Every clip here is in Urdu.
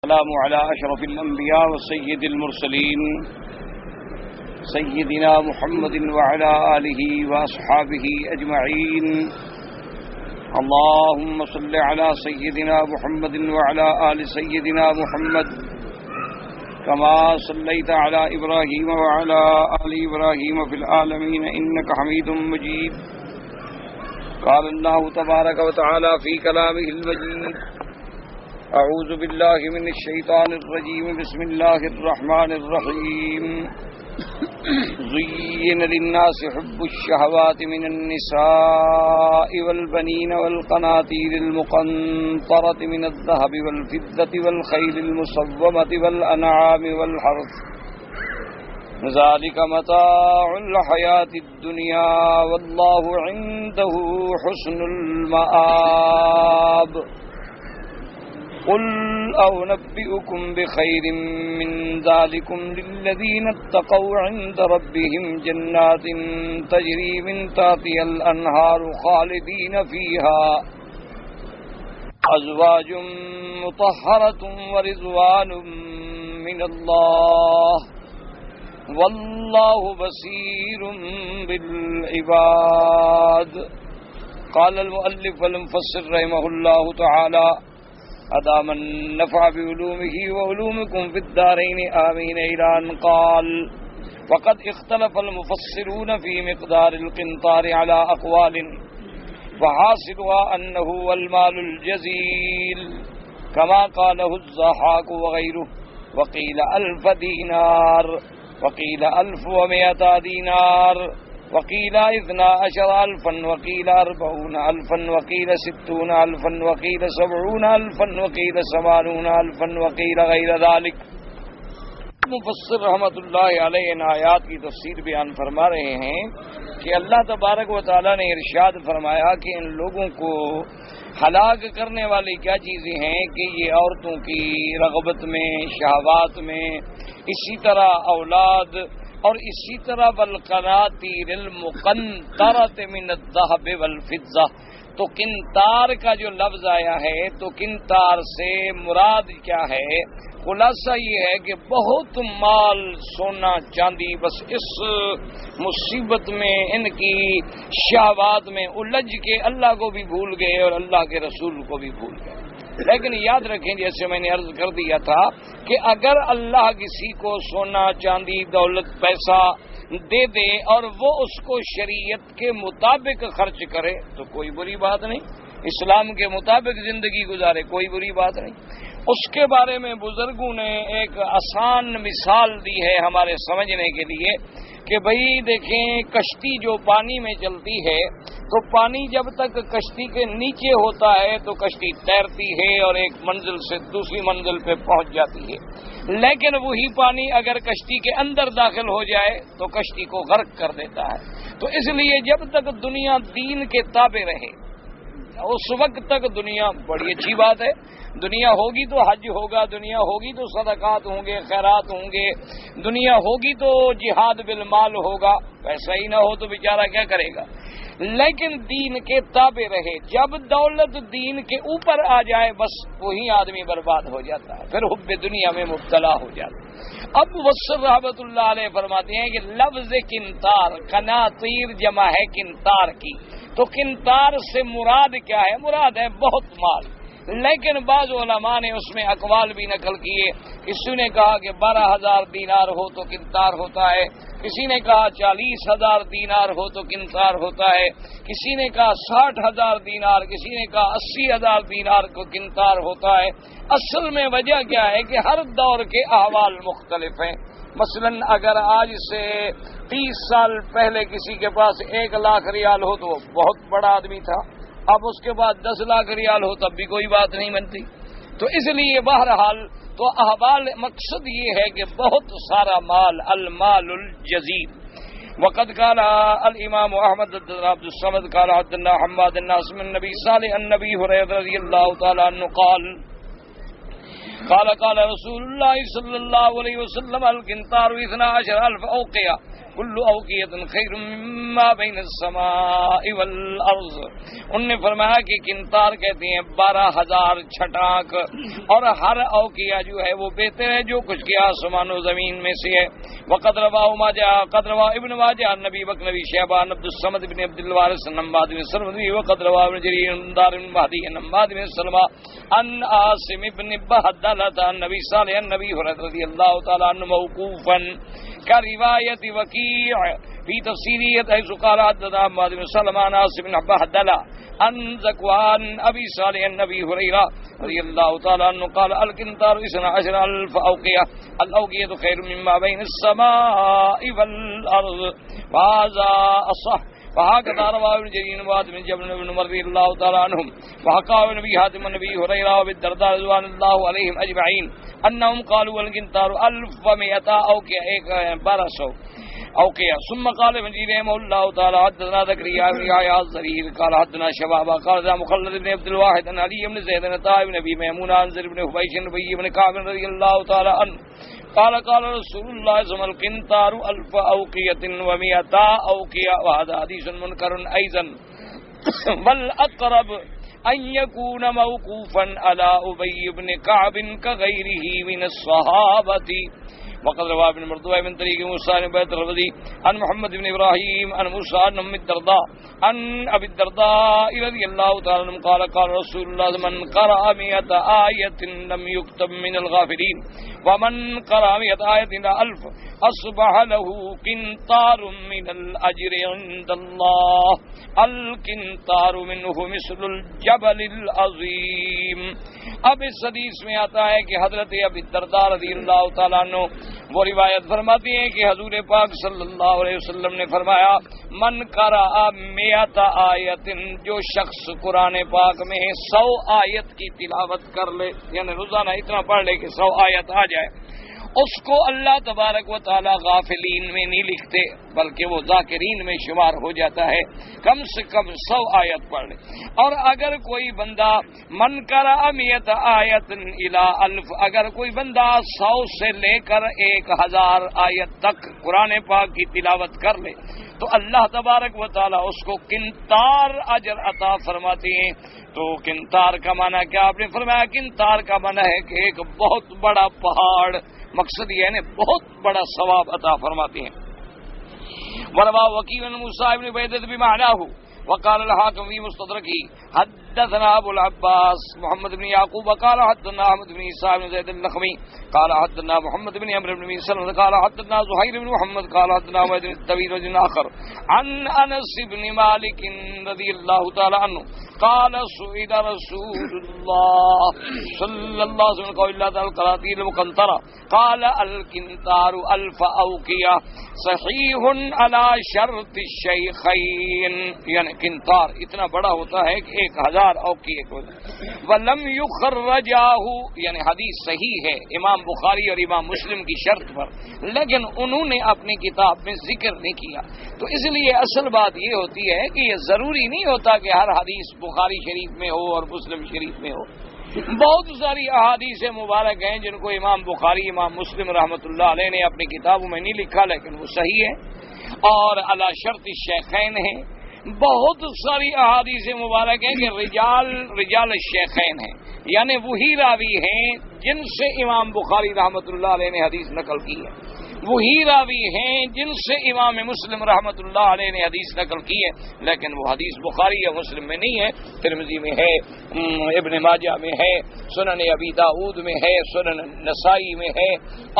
السلام على أشرف الأنبياء وسيد المرسلين سيدنا محمد وعلى آله وأصحابه أجمعين. اللهم صل على سيدنا محمد وعلى آل سيدنا محمد كما صليت على إبراهيم وعلى آل إبراهيم في العالمين إنك حميد مجيد. قال الله تبارك وتعالى في كلامه المجيد: أعوذ بالله من الشيطان الرجيم بسم الله الرحمن الرحيم. زين للناس حب الشهوات من النساء والبنين والقناطير المقنطرة من الذهب والفضة والخيل المصومة والأنعام والحرث ذلك متاع الحياة الدنيا والله عنده حسن المآب. قل أنبئكم بخير من ذلكم للذين اتقوا عند ربهم جنات تجري من تحتها الأنهار خالدين فيها أزواج مطهرة ورضوان من الله والله بصير بالعباد. قال المؤلف والمفسر رحمه الله تعالى: أدام النفع بعلومه وعلومكم في الدارين آمين. إلى أن قال: وقد اختلف المفسرون في مقدار القنطار على أقوال فحاصلها أنه هو المال الجزيل كما قاله الضحاك وغيره، وقيل 1000 دينار، وقيل 1100 دينار، وقيل 12,000، وقيل 40,000، وقيل 60,000، وقيل 70,000، وقيل 80,000، وقيل غیر ذلك. مفسر رحمۃ اللہ علیہ ان آیات کی تفسیر بیان فرما رہے ہیں کہ اللہ تبارک و تعالیٰ نے ارشاد فرمایا کہ ان لوگوں کو ہلاک کرنے والی کیا چیزیں ہیں کہ یہ عورتوں کی رغبت میں، شہوات میں، اسی طرح اولاد اور اسی طرح والقناطیر المقنطرۃ من الذهب والفضہ. تو قنطار کا جو لفظ آیا ہے تو قنطار سے مراد کیا ہے؟ خلاصہ یہ ہے کہ بہت مال، سونا چاندی، بس اس مصیبت میں، ان کی شہوات میں الجھ کے اللہ کو بھی بھول گئے اور اللہ کے رسول کو بھی بھول گئے. لیکن یاد رکھیں، جیسے میں نے عرض کر دیا تھا کہ اگر اللہ کسی کو سونا چاندی دولت پیسہ دے دے اور وہ اس کو شریعت کے مطابق خرچ کرے تو کوئی بری بات نہیں، اسلام کے مطابق زندگی گزارے، کوئی بری بات نہیں. اس کے بارے میں بزرگوں نے ایک آسان مثال دی ہے ہمارے سمجھنے کے لیے کہ بھئی دیکھیں، کشتی جو پانی میں چلتی ہے تو پانی جب تک کشتی کے نیچے ہوتا ہے تو کشتی تیرتی ہے اور ایک منزل سے دوسری منزل پہ پہنچ جاتی ہے. لیکن وہی پانی اگر کشتی کے اندر داخل ہو جائے تو کشتی کو غرق کر دیتا ہے. تو اس لیے جب تک دنیا دین کے تابع رہے اس وقت تک دنیا بڑی اچھی بات ہے. دنیا ہوگی تو حج ہوگا، دنیا ہوگی تو صدقات ہوں گے، خیرات ہوں گے، دنیا ہوگی تو جہاد بالمال ہوگا. پیسہ ہی نہ ہو تو بیچارہ کیا کرے گا؟ لیکن دین کے تابع رہے. جب دولت دین کے اوپر آ جائے بس وہی آدمی برباد ہو جاتا ہے، پھر حب دنیا میں مبتلا ہو جاتا ہے. اب مفسر رحمۃ اللہ علیہ فرماتے ہیں کہ لفظ قنطار، قناطیر جمع ہے قنطار کی. تو قنطار سے مراد کیا ہے؟ مراد ہے بہت مال. لیکن بعض علماء نے اس میں اقوال بھی نقل کیے. کسی نے کہا کہ 12,000 دینار ہو تو قنطار ہوتا ہے، کسی نے کہا 40,000 دینار ہو تو قنطار ہوتا ہے، کسی نے کہا 60,000 دینار، کسی نے کہا 80,000 دینار کو قنطار ہوتا ہے. اصل میں وجہ کیا ہے کہ ہر دور کے احوال مختلف ہیں. مثلا اگر آج سے 30 سال پہلے کسی کے پاس 1 لاکھ ریال ہو تو وہ بہت بڑا آدمی تھا. اب اس کے بعد 10 لاکھ ریال ہو تب بھی کوئی بات نہیں بنتی. تو اس لیے بہرحال تو احوال، مقصد یہ ہے کہ بہت سارا مال، المال الجزیر. وقد قال الامام احمد عبد الصمد قال حدثنا حماد الناس من النبي صالح النبي هريرة رضي الله تعالى عنه قال قال رسول الله صلى الله عليه وسلم: القنطار 12,000 أوقية کل اوقیۃ خیر مما بین السماء والارض. انہوں نے فرمایا کہ قنطار کہتے ہیں 12,000 چھٹانک، اور ہر اوقیہ جو ہے وہ بہتر ہے جو کچھ کے آسمان و زمین میں سے ہے. وقد روا ابن ماجہ نبی بکر نبی شیبان عبد الصمد بن عبد الوارث نمباد بن سلمہ، وقد روا ابن جریر دار بن مہدی نمباد بن سلمہ ان عاصم بن بہدلہ نبی صالح نبی حضرت رضی اللہ تعالی عنہ موقوفا كرواية وكيع في تفسيره حيث قال حدثنا حماد بن سلمة عن عاصم بن بهدلة عن ذكوان أبي صالح النبي هريرة رضي الله تعالى عنه قال القنطار 12,000 أوقية، الأوقية خير مما بين السماء والأرض، وهذا الصح. وهكذا روى ابن جرير بن جبل بن رضي الله تعالى عنهم، وحكى النبي حاتم النبي هريرة وبالدرداء رضوان الله عليهم أجمعين أنهم قالوا القنطار 1100 أوقية 1200 أوقية. ثم قال ابن جرير رحمه الله تعالى حدثنا زكريا بن يحيى الزرير قال حدثنا شبابا قال ذا مخلد بن عبد الواحد عن علي بن زيد بن طائب بن ابي ميمون عن زر بن حبيش بن ابي بن كعب رضي الله تعالى عنه قال قال رسول الله صلى الله عليه وسلم القنطار 1000 أوقية و100 أوقية، وهذا حديث منكر أيضا. والأقرب أن يكون موقوفا على أبي بن كعب كغيره من الصحابة. وقد روى ابن مردوى من طريق موسى بن بيت الربدي عن محمد بن إبراهيم عن موسى عن أم الدرداء عن أبي الدرداء رضي الله تعالى عنه قال قال رسول الله من قرأ 100 آية لم يكتب من الغافلين، ومن قرأ 100 آية إلى 1000 أصبح له قنطار من الأجر عند الله، القنطار منه مثل الجبل العظيم. اب اس حدیث میں آتا ہے کہ حضرت ابی الدرداء رضی اللہ تعالیٰ عنہ وہ روایت فرماتی ہیں کہ حضور پاک صلی اللہ علیہ وسلم نے فرمایا من قرأ 100 آیت، جو شخص قرآن پاک میں 100 آیت کی تلاوت کر لے، یعنی روزانہ اتنا پڑھ لے کہ 100 آیت آ جائے، اس کو اللہ تبارک و تعالی غافلین میں نہیں لکھتے بلکہ وہ ذاکرین میں شمار ہو جاتا ہے. کم سے کم 100 آیت پڑھ لے. اور اگر کوئی بندہ من قرأ 100 آیت الی 1000، اگر کوئی بندہ 100 سے لے کر 1000 آیت تک قرآن پاک کی تلاوت کر لے تو اللہ تبارک و تعالی اس کو قنطار اجر عطا فرماتے ہیں. تو قنطار کا معنی کیا؟ آپ نے فرمایا قنطار کا معنی ہے کہ ایک بہت بڑا پہاڑ، مقصد یہ ہے بہت بڑا ثواب عطا فرماتے ہیں. وروا وکیع بن موسیٰ بن عبیدۃ بمعناه وقال الحاکم في مستدرکه حدثنا ابو العباس محمد بن يعقوب قال حدثنا احمد بن عيسى بن زيد اللخمي قال حدثنا محمد بن عمرو بن سلمة قال حدثنا زهير بن محمد قال حدثنا عبيد بن الطويل رجل آخر عن انس بن مالك رضي الله تعالى عنه قال سئل رسول الله صلى الله عليه وسلم قال الله تعالى القناطير المقنطرة قال القنطار 1000 أوقية صحيح على شرط الشيخين. یعنی قنطار اتنا بڑا ہوتا ہے کہ 1000 اوقیہ کو. ولم یخرجاہ، یعنی حدیث صحیح ہے امام بخاری اور امام مسلم کی شرط پر، لیکن انہوں نے اپنی کتاب میں ذکر نہیں کیا. تو اس لیے اصل بات یہ ہوتی ہے کہ یہ ضروری نہیں ہوتا کہ ہر حدیث بخاری شریف میں ہو اور مسلم شریف میں ہو. بہت ساری احادیث مبارک ہیں جن کو امام بخاری امام مسلم رحمۃ اللہ علیہ نے اپنی کتابوں میں نہیں لکھا لیکن وہ صحیح ہے اور علی شرط الشیخین ہیں. بہت ساری احادیث مبارک ہیں کہ رجال الشیخین ہیں، یعنی وہی راوی ہیں جن سے امام بخاری رحمۃ اللہ علیہ نے حدیث نقل کی ہے، وہی راوی ہیں جن سے امام مسلم رحمۃ اللہ علیہ نے حدیث نقل کی ہے، لیکن وہ حدیث بخاری یا مسلم میں نہیں ہے، ترمذی میں ہے، ابن ماجہ میں ہے، سنن ابی داؤد میں ہے، سنن نسائی میں ہے،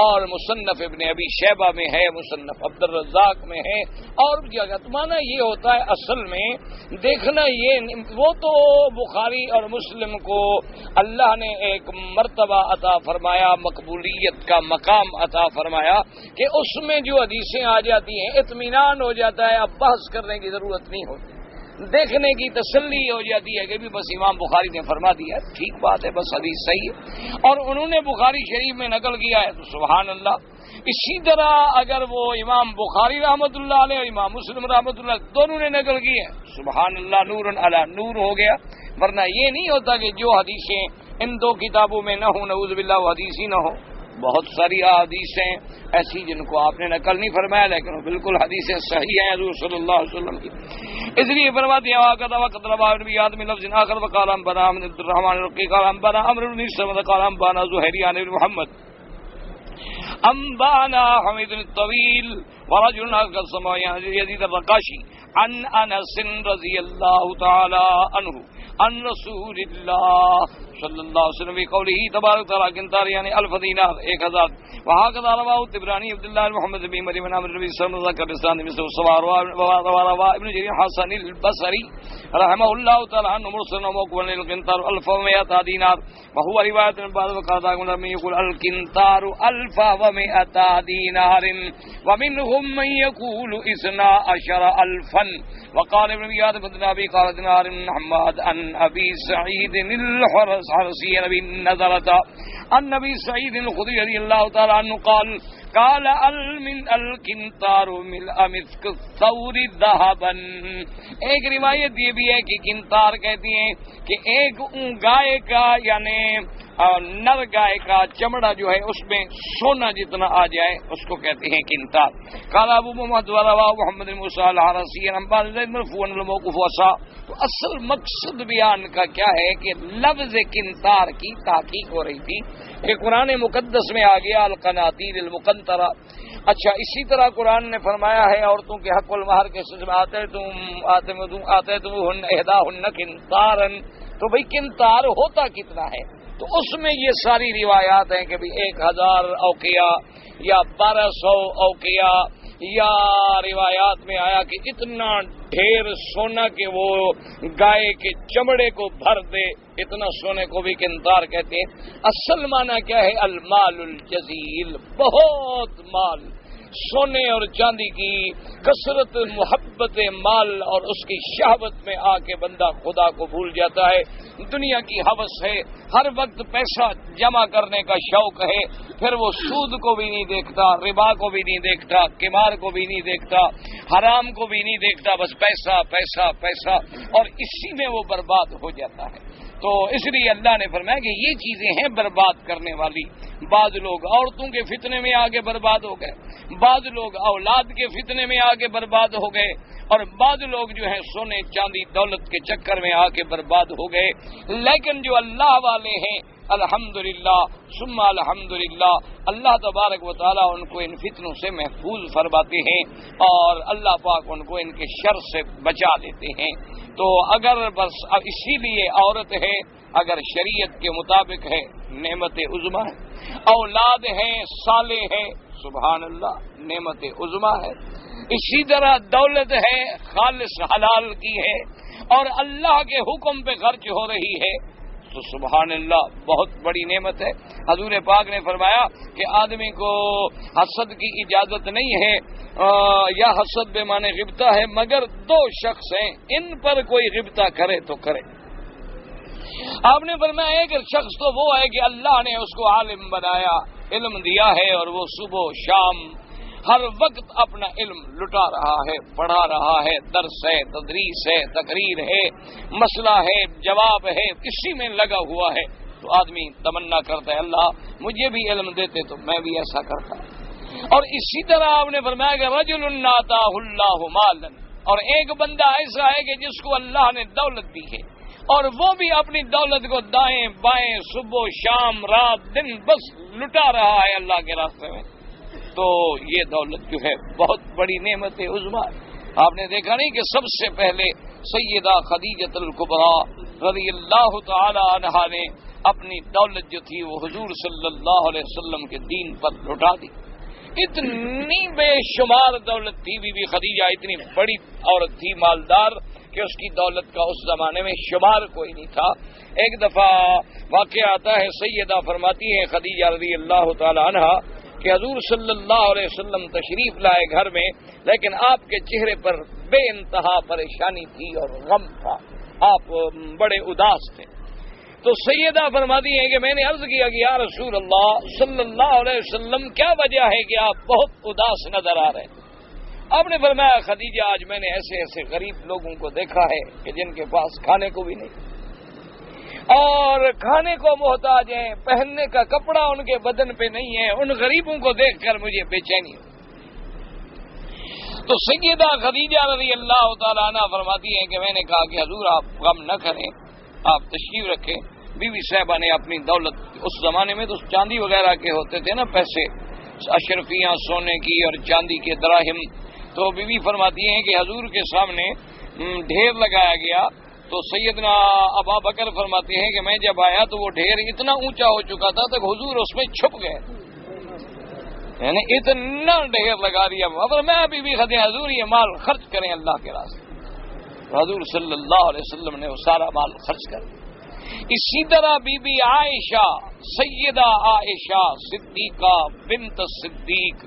اور مصنف ابن ابی شیبہ میں ہے، مصنف عبد الرزاق میں ہے، اور جگہ. تو معنی یہ ہوتا ہے اصل میں دیکھنا یہ وہ تو بخاری اور مسلم کو اللہ نے ایک مرتبہ عطا فرمایا، مقبولیت کا مقام عطا فرمایا کہ اس میں جو حدیثیں آ جاتی ہیں اطمینان ہو جاتا ہے، اب بحث کرنے کی ضرورت نہیں ہوتی، دیکھنے کی تسلی ہو جاتی ہے کہ بھی بس امام بخاری نے فرما دیا، ٹھیک بات ہے، بس حدیث صحیح ہے اور انہوں نے بخاری شریف میں نقل کیا ہے تو سبحان اللہ. اسی طرح اگر وہ امام بخاری رحمۃ اللہ علیہ اور امام مسلم رحمۃ اللہ دونوں نے نقل کی ہے سبحان اللہ، نور علی نور ہو گیا. ورنہ یہ نہیں ہوتا کہ جو حدیثیں ان دو کتابوں میں نہ ہوں نعوذ باللہ وہ حدیث ہی نہ ہو. بہت ساری احادیثیں ایسی جن کو آپ نے نقل نہیں فرمایا لیکن وہ بالکل حدیثیں صحیح ہیں حضور صلی اللہ علیہ وسلم کی. اس لیے فرماتے ہیں وقت روا نبی آدم لفظ آخر وقال انبانا عبد الرحمن الرقی قال انبانا عمرو بن سلمة قال انبانا زهير عن ابن محمد انبانا حمید الطویل ورجل قسم یزید الرقاشی عن انس رضی اللہ تعالی عنہ عن رسول اللہ صلی اللہ علیہ وسلم بقوله تبارک تعالی قنطار یعنی 1000 دینار 1000 وهكذا رواه الطبراني عبد الله محمد بن مريم بن عمرو بن سلمة ذكر بسند مثل سوار وروى ابن جرير حسن البصري رحمه الله تعالى عنه مرسل وموقولا للقنطار 1100 دينار وهو روايه بعض وقال لم يقول القنطار 1100 دينار ومنهم من يقول 12000 وقال ابن زياد بن ابي قال دينار حماد عن ابي سعيد الحرسي بن نذرة النبي سعيد الخدري رضي الله تعالى عنه قال من القنطار ملء مسك الثور ذهبا. ایک روایت یہ بھی ہے کہ قنطار کہتی ہیں کہ ایک گائے کا یعنی نر گائے کا چمڑا جو ہے اس میں سونا جتنا آ جائے اس کو کہتے ہیں قنطار. قال ابو محمد ورواه محمد بن موسى الحرسي عن بعض مرفوعا الموقوف وصا. تو اصل مقصد بیان کا کیا ہے کہ لفظ قنطار کی تحقیق ہو رہی تھی کہ قرآن مقدس میں آ گیا القناطیر المقنطرہ. اچھا اسی طرح قرآن نے فرمایا ہے عورتوں کے حق المہر کے سلسلے میں آتے تم احداہن قنطارا. تو بھئی قنطار ہوتا کتنا ہے؟ تو اس میں یہ ساری روایات ہیں کہ 1000 اوقیہ یا 1200 اوقیہ یا روایات میں آیا کہ اتنا ڈھیر سونا کہ وہ گائے کے چمڑے کو بھر دے، اتنا سونے کو بھی قنطار کہتے ہیں. اصل معنی کیا ہے؟ المال الجزیل، بہت مال، سونے اور چاندی کی کثرت، محبت مال اور اس کی شہوت میں آ کے بندہ خدا کو بھول جاتا ہے. دنیا کی ہوس ہے، ہر وقت پیسہ جمع کرنے کا شوق ہے، پھر وہ سود کو بھی نہیں دیکھتا، ربا کو بھی نہیں دیکھتا، قمار کو بھی نہیں دیکھتا، حرام کو بھی نہیں دیکھتا، بس پیسہ پیسہ پیسہ، اور اسی میں وہ برباد ہو جاتا ہے. تو اس لیے اللہ نے فرمایا کہ یہ چیزیں ہیں برباد کرنے والی. بعض لوگ عورتوں کے فتنے میں آگے برباد ہو گئے، بعض لوگ اولاد کے فتنے میں آگے برباد ہو گئے، اور بعض لوگ جو ہیں سونے چاندی دولت کے چکر میں آ کے برباد ہو گئے. لیکن جو اللہ والے ہیں الحمدللہ ثم الحمدللہ، اللہ تبارک و تعالیٰ ان کو ان فتنوں سے محفوظ فرماتے ہیں اور اللہ پاک ان کو ان کے شر سے بچا دیتے ہیں. تو اگر بس اسی لیے عورت ہے اگر شریعت کے مطابق ہے نعمت عظمی ہے، اولاد ہے صالح ہے سبحان اللہ نعمت عظمی ہے. اسی طرح دولت ہے خالص حلال کی ہے اور اللہ کے حکم پہ خرچ ہو رہی ہے تو سبحان اللہ بہت بڑی نعمت ہے. حضور پاک نے فرمایا کہ آدمی کو حسد کی اجازت نہیں ہے یا حسد بے معنی غبطہ ہے، مگر 2 شخص ہیں ان پر کوئی غبطہ کرے تو کرے. آپ نے فرمایا ایک شخص تو وہ ہے کہ اللہ نے اس کو عالم بنایا، علم دیا ہے اور وہ صبح و شام ہر وقت اپنا علم لٹا رہا ہے، پڑھا رہا ہے، درس ہے، تدریس ہے، تقریر ہے، مسئلہ ہے، جواب ہے، اسی میں لگا ہوا ہے. تو آدمی تمنا کرتا ہے اللہ مجھے بھی علم دیتے تو میں بھی ایسا کرتا. اور اسی طرح آپ نے فرمایا کہ رجل آتاہ اللہ مالا، اور ایک بندہ ایسا ہے کہ جس کو اللہ نے دولت دی ہے اور وہ بھی اپنی دولت کو دائیں بائیں صبح شام رات دن بس لٹا رہا ہے اللہ کے راستے میں. تو یہ دولت جو ہے بہت بڑی نعمت عظمی. آپ نے دیکھا نہیں کہ سب سے پہلے سیدہ خدیجہ الکبریٰ رضی اللہ تعالی عنہا نے اپنی دولت جو تھی وہ حضور صلی اللہ علیہ وسلم کے دین پر لٹا دی. اتنی بے شمار دولت تھی بی بی خدیجہ، اتنی بڑی عورت تھی مالدار کہ اس کی دولت کا اس زمانے میں شمار کوئی نہیں تھا. ایک دفعہ واقعہ آتا ہے سیدہ فرماتی ہے خدیجہ رضی اللہ تعالی عنہا کہ حضور صلی اللہ علیہ وسلم تشریف لائے گھر میں، لیکن آپ کے چہرے پر بے انتہا پریشانی تھی اور غم تھا، آپ بڑے اداس تھے. تو سیدہ فرماتی ہیں کہ میں نے عرض کیا کہ یا رسول اللہ صلی اللہ علیہ وسلم کیا وجہ ہے کہ آپ بہت اداس نظر آ رہے ہیں؟ آپ نے فرمایا خدیجہ آج میں نے ایسے ایسے غریب لوگوں کو دیکھا ہے کہ جن کے پاس کھانے کو بھی نہیں. اور کھانے کو محتاج ہیں، پہننے کا کپڑا ان کے بدن پہ نہیں ہے، ان غریبوں کو دیکھ کر مجھے بے چینی ہو۔ تو سیدہ خدیجہ رضی اللہ تعالیٰ عنہ فرماتی ہیں کہ میں نے کہا کہ حضور آپ غم نہ کریں، آپ تشریف رکھیں۔ بی بی صاحبہ نے اپنی دولت، اس زمانے میں تو چاندی وغیرہ کے ہوتے تھے نا پیسے، اشرفیاں سونے کی اور چاندی کے دراہم، تو بی بی فرماتی ہیں کہ حضور کے سامنے ڈھیر لگایا گیا تو سیدنا ابا بکر فرماتے ہیں کہ میں جب آیا تو وہ ڈھیر اتنا اونچا ہو چکا تھا کہ حضور اس میں چھپ گئے، یعنی اتنا ڈھیر لگا دیا۔ مگر میں ابھی بھی خدے حضور یہ مال خرچ کریں اللہ کے راستے، حضور صلی اللہ علیہ وسلم نے وہ سارا مال خرچ کر دیا۔ اسی طرح بی بی عائشہ، سیدہ عائشہ صدیقہ بنت صدیق،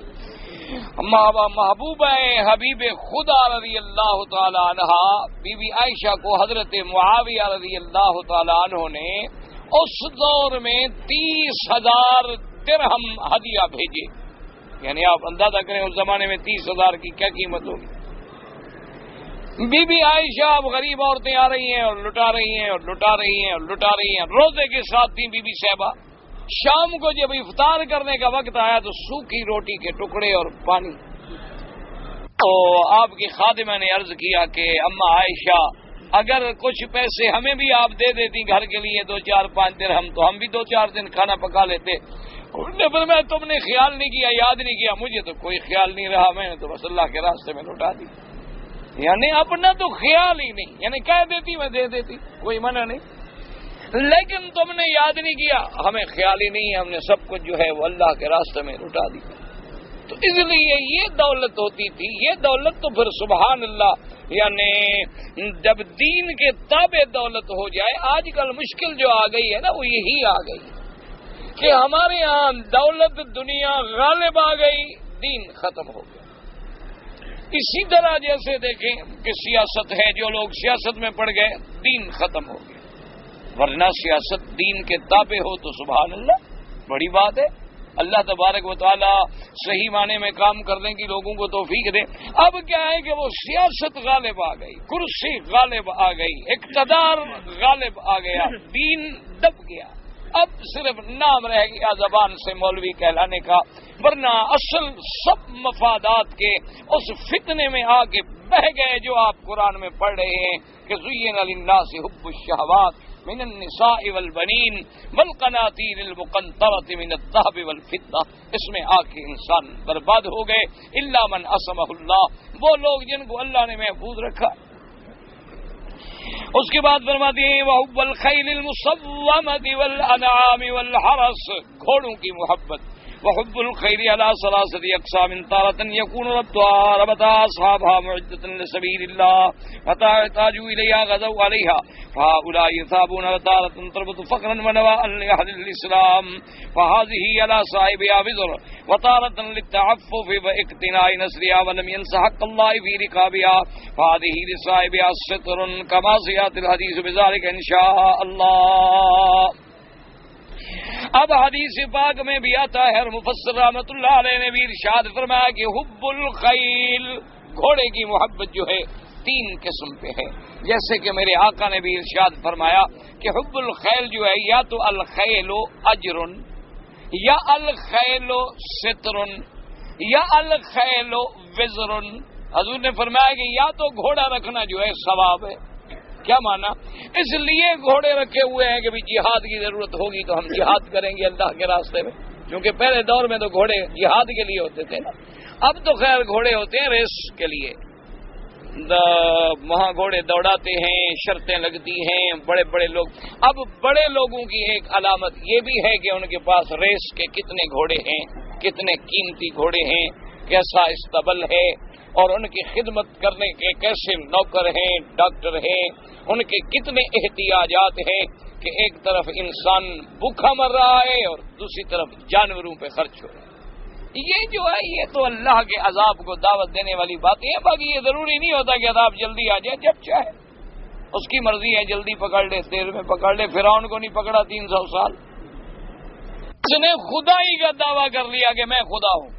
محبوبہ حبیب خدا رضی اللہ تعالی عنہ، بی بی عائشہ کو حضرت معاویہ رضی اللہ تعالی عنہ نے اس دور میں 30,000 درہم ہدیہ بھیجے، یعنی آپ اندازہ کریں اس زمانے میں 30,000 کی کیا قیمت ہوگی۔ بی بی عائشہ اب غریب عورتیں آ رہی ہیں اور لٹا رہی ہیں اور لٹا رہی ہیں اور لٹا رہی ہیں، روزے کے ساتھ تھی بی بی صاحبہ۔ شام کو جب افطار کرنے کا وقت آیا تو سوکھی روٹی کے ٹکڑے اور پانی، تو آپ کی خادمہ نے عرض کیا کہ اما عائشہ اگر کچھ پیسے ہمیں بھی آپ دے دیتی گھر کے لیے 2-4-5 درہم تو ہم بھی 2-4 دن کھانا پکا لیتے۔ پر میں تم نے خیال نہیں کیا، یاد نہیں کیا، مجھے تو کوئی خیال نہیں رہا، میں نے تو بس اللہ کے راستے میں لوٹا دی، یعنی اپنا تو خیال ہی نہیں، یعنی کہہ دیتی میں دے دیتی، کوئی منع نہیں، لیکن تم نے یاد نہیں کیا، ہمیں خیال ہی نہیں ہے، ہم نے سب کچھ جو ہے وہ اللہ کے راستے میں لوٹا دی۔ تو اس لیے یہ دولت ہوتی تھی، یہ دولت تو پھر سبحان اللہ، یعنی جب دین کے تابع دولت ہو جائے، آج کل مشکل جو آ گئی ہے نا وہ یہی آ گئی کہ ہمارے ہاں دولت دنیا غالب آ گئی، دین ختم ہو گیا۔ اسی طرح جیسے دیکھیں کہ سیاست ہے، جو لوگ سیاست میں پڑ گئے دین ختم ہو گیا، ورنہ سیاست دین کے تابع ہو تو سبحان اللہ بڑی بات ہے، اللہ تبارک و تعالی صحیح معنی میں کام کرنے کی لوگوں کو توفیق دے۔ اب کیا ہے کہ وہ سیاست غالب آ گئی، کرسی غالب آ گئی، اقتدار غالب آ گیا، دین دب گیا، اب صرف نام رہ گیا زبان سے مولوی کہلانے کا، ورنہ اصل سب مفادات کے اس فتنے میں آ کے بہ گئے جو آپ قرآن میں پڑھ رہے ہیں کہ زین للناس حب الشہوات من النساء والبنین والقناطیر المقنطرۃ من الذهب والفضہ، اس میں آ کے انسان برباد ہو گئے، الا من عصمہ اللہ، وہ لوگ جن کو اللہ نے محفوظ رکھا۔ اس کے بعد فرماتے ہیں وحب الخیل المصومۃ والانعام والحرث، گھوڑوں کی محبت، وحب الخير على 3 أقسام، تارة يكون ربطها أصحابها معدة لسبيل الله، متى احتاجوا إليها غزوا عليها، فهؤلاء يثابون، وتارة تربط فقرا ونواء لأهل الإسلام، فهذه على صاحبها وزر، وتارة للتعفف واقتناء نسلها ولم ينس حق الله في رقابها، فهذه لصاحبها ستر، كما سيأتي الحديث بذلك إن شاء الله۔ اب حدیث پاک میں بھی آتا ہے اور مفسر رحمۃ اللہ علیہ نے بھی ارشاد فرمایا کہ حب الخیل، گھوڑے کی محبت جو ہے 3 قسم پہ ہے، جیسے کہ میرے آقا نے بھی ارشاد فرمایا کہ حب الخیل جو ہے یا تو الخیل اجر، یا الخیل ستر، یا الخیل وزر۔ حضور نے فرمایا کہ یا تو گھوڑا رکھنا جو ہے ثواب ہے، کیا مانا؟ اس لیے گھوڑے رکھے ہوئے ہیں کہ بھی جہاد کی ضرورت ہوگی تو ہم جہاد کریں گے اللہ کے راستے میں، کیونکہ پہلے دور میں تو گھوڑے جہاد کے لیے ہوتے تھے نا، اب تو خیر گھوڑے ہوتے ہیں ریس کے لیے، وہاں گھوڑے دوڑاتے ہیں، شرطیں لگتی ہیں، بڑے بڑے لوگ۔ اب بڑے لوگوں کی ایک علامت یہ بھی ہے کہ ان کے پاس ریس کے کتنے گھوڑے ہیں، کتنے قیمتی گھوڑے ہیں، کیسا استبل ہے، اور ان کی خدمت کرنے کے کیسے نوکر ہیں، ڈاکٹر ہیں، ان کے کتنے احتیاجات ہیں کہ ایک طرف انسان بھوکا مر رہا ہے اور دوسری طرف جانوروں پہ خرچ ہو رہا ہے۔ یہ جو ہے یہ تو اللہ کے عذاب کو دعوت دینے والی باتیں ہیں، باقی یہ ضروری نہیں ہوتا کہ عذاب جلدی آ جائے، جب چاہے اس کی مرضی ہے، جلدی پکڑ لے، دیر میں پکڑ لے۔ فرعون کو نہیں پکڑا 300 سال، اس نے خدائی کا دعویٰ کر لیا کہ میں خدا ہوں،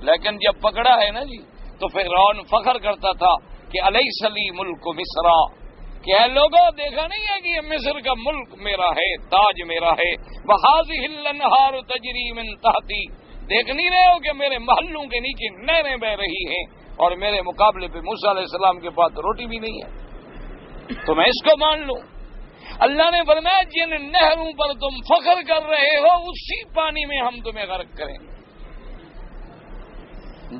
لیکن جب پکڑا ہے نا جی تو فرعون فخر کرتا تھا کہ الیس لی ملک مصر، کہ اے لوگوں دیکھا نہیں ہے کہ یہ مصر کا ملک میرا ہے، تاج میرا ہے، وَهَٰذِهِ الْأَنْهَارُ تَجْرِي مِن تَحْتِي، دیکھ نہیں رہے ہو کہ میرے محلوں کے نیچے نہریں بہ رہی ہیں اور میرے مقابلے پہ موسیٰ علیہ السلام کے پاس روٹی بھی نہیں ہے، تو میں اس کو مان لوں۔ اللہ نے فرمایا جن نہروں پر تم فخر کر رہے ہو اسی پانی میں ہم تمہیں غرق کریں گے۔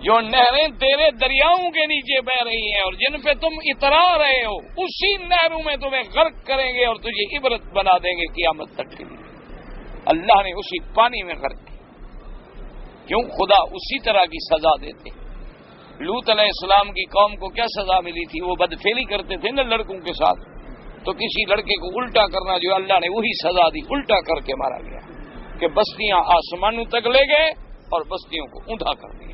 جو نہریں تیرے دریاؤں کے نیچے بہ رہی ہیں اور جن پہ تم اترا رہے ہو اسی نہروں میں تمہیں غرق کریں گے اور تجھے عبرت بنا دیں گے قیامت تک کے لیے۔ اللہ نے اسی پانی میں غرق کیا۔ کیوں؟ خدا اسی طرح کی سزا دیتے۔ لوط علیہ السلام کی قوم کو کیا سزا ملی تھی؟ وہ بدفعلی کرتے تھے نا لڑکوں کے ساتھ، تو کسی لڑکے کو الٹا کرنا جو اللہ نے وہی سزا دی، الٹا کر کے مارا گیا کہ بستیاں آسمانوں تک لے گئے اور بستیوں کو اوندا کر دیا۔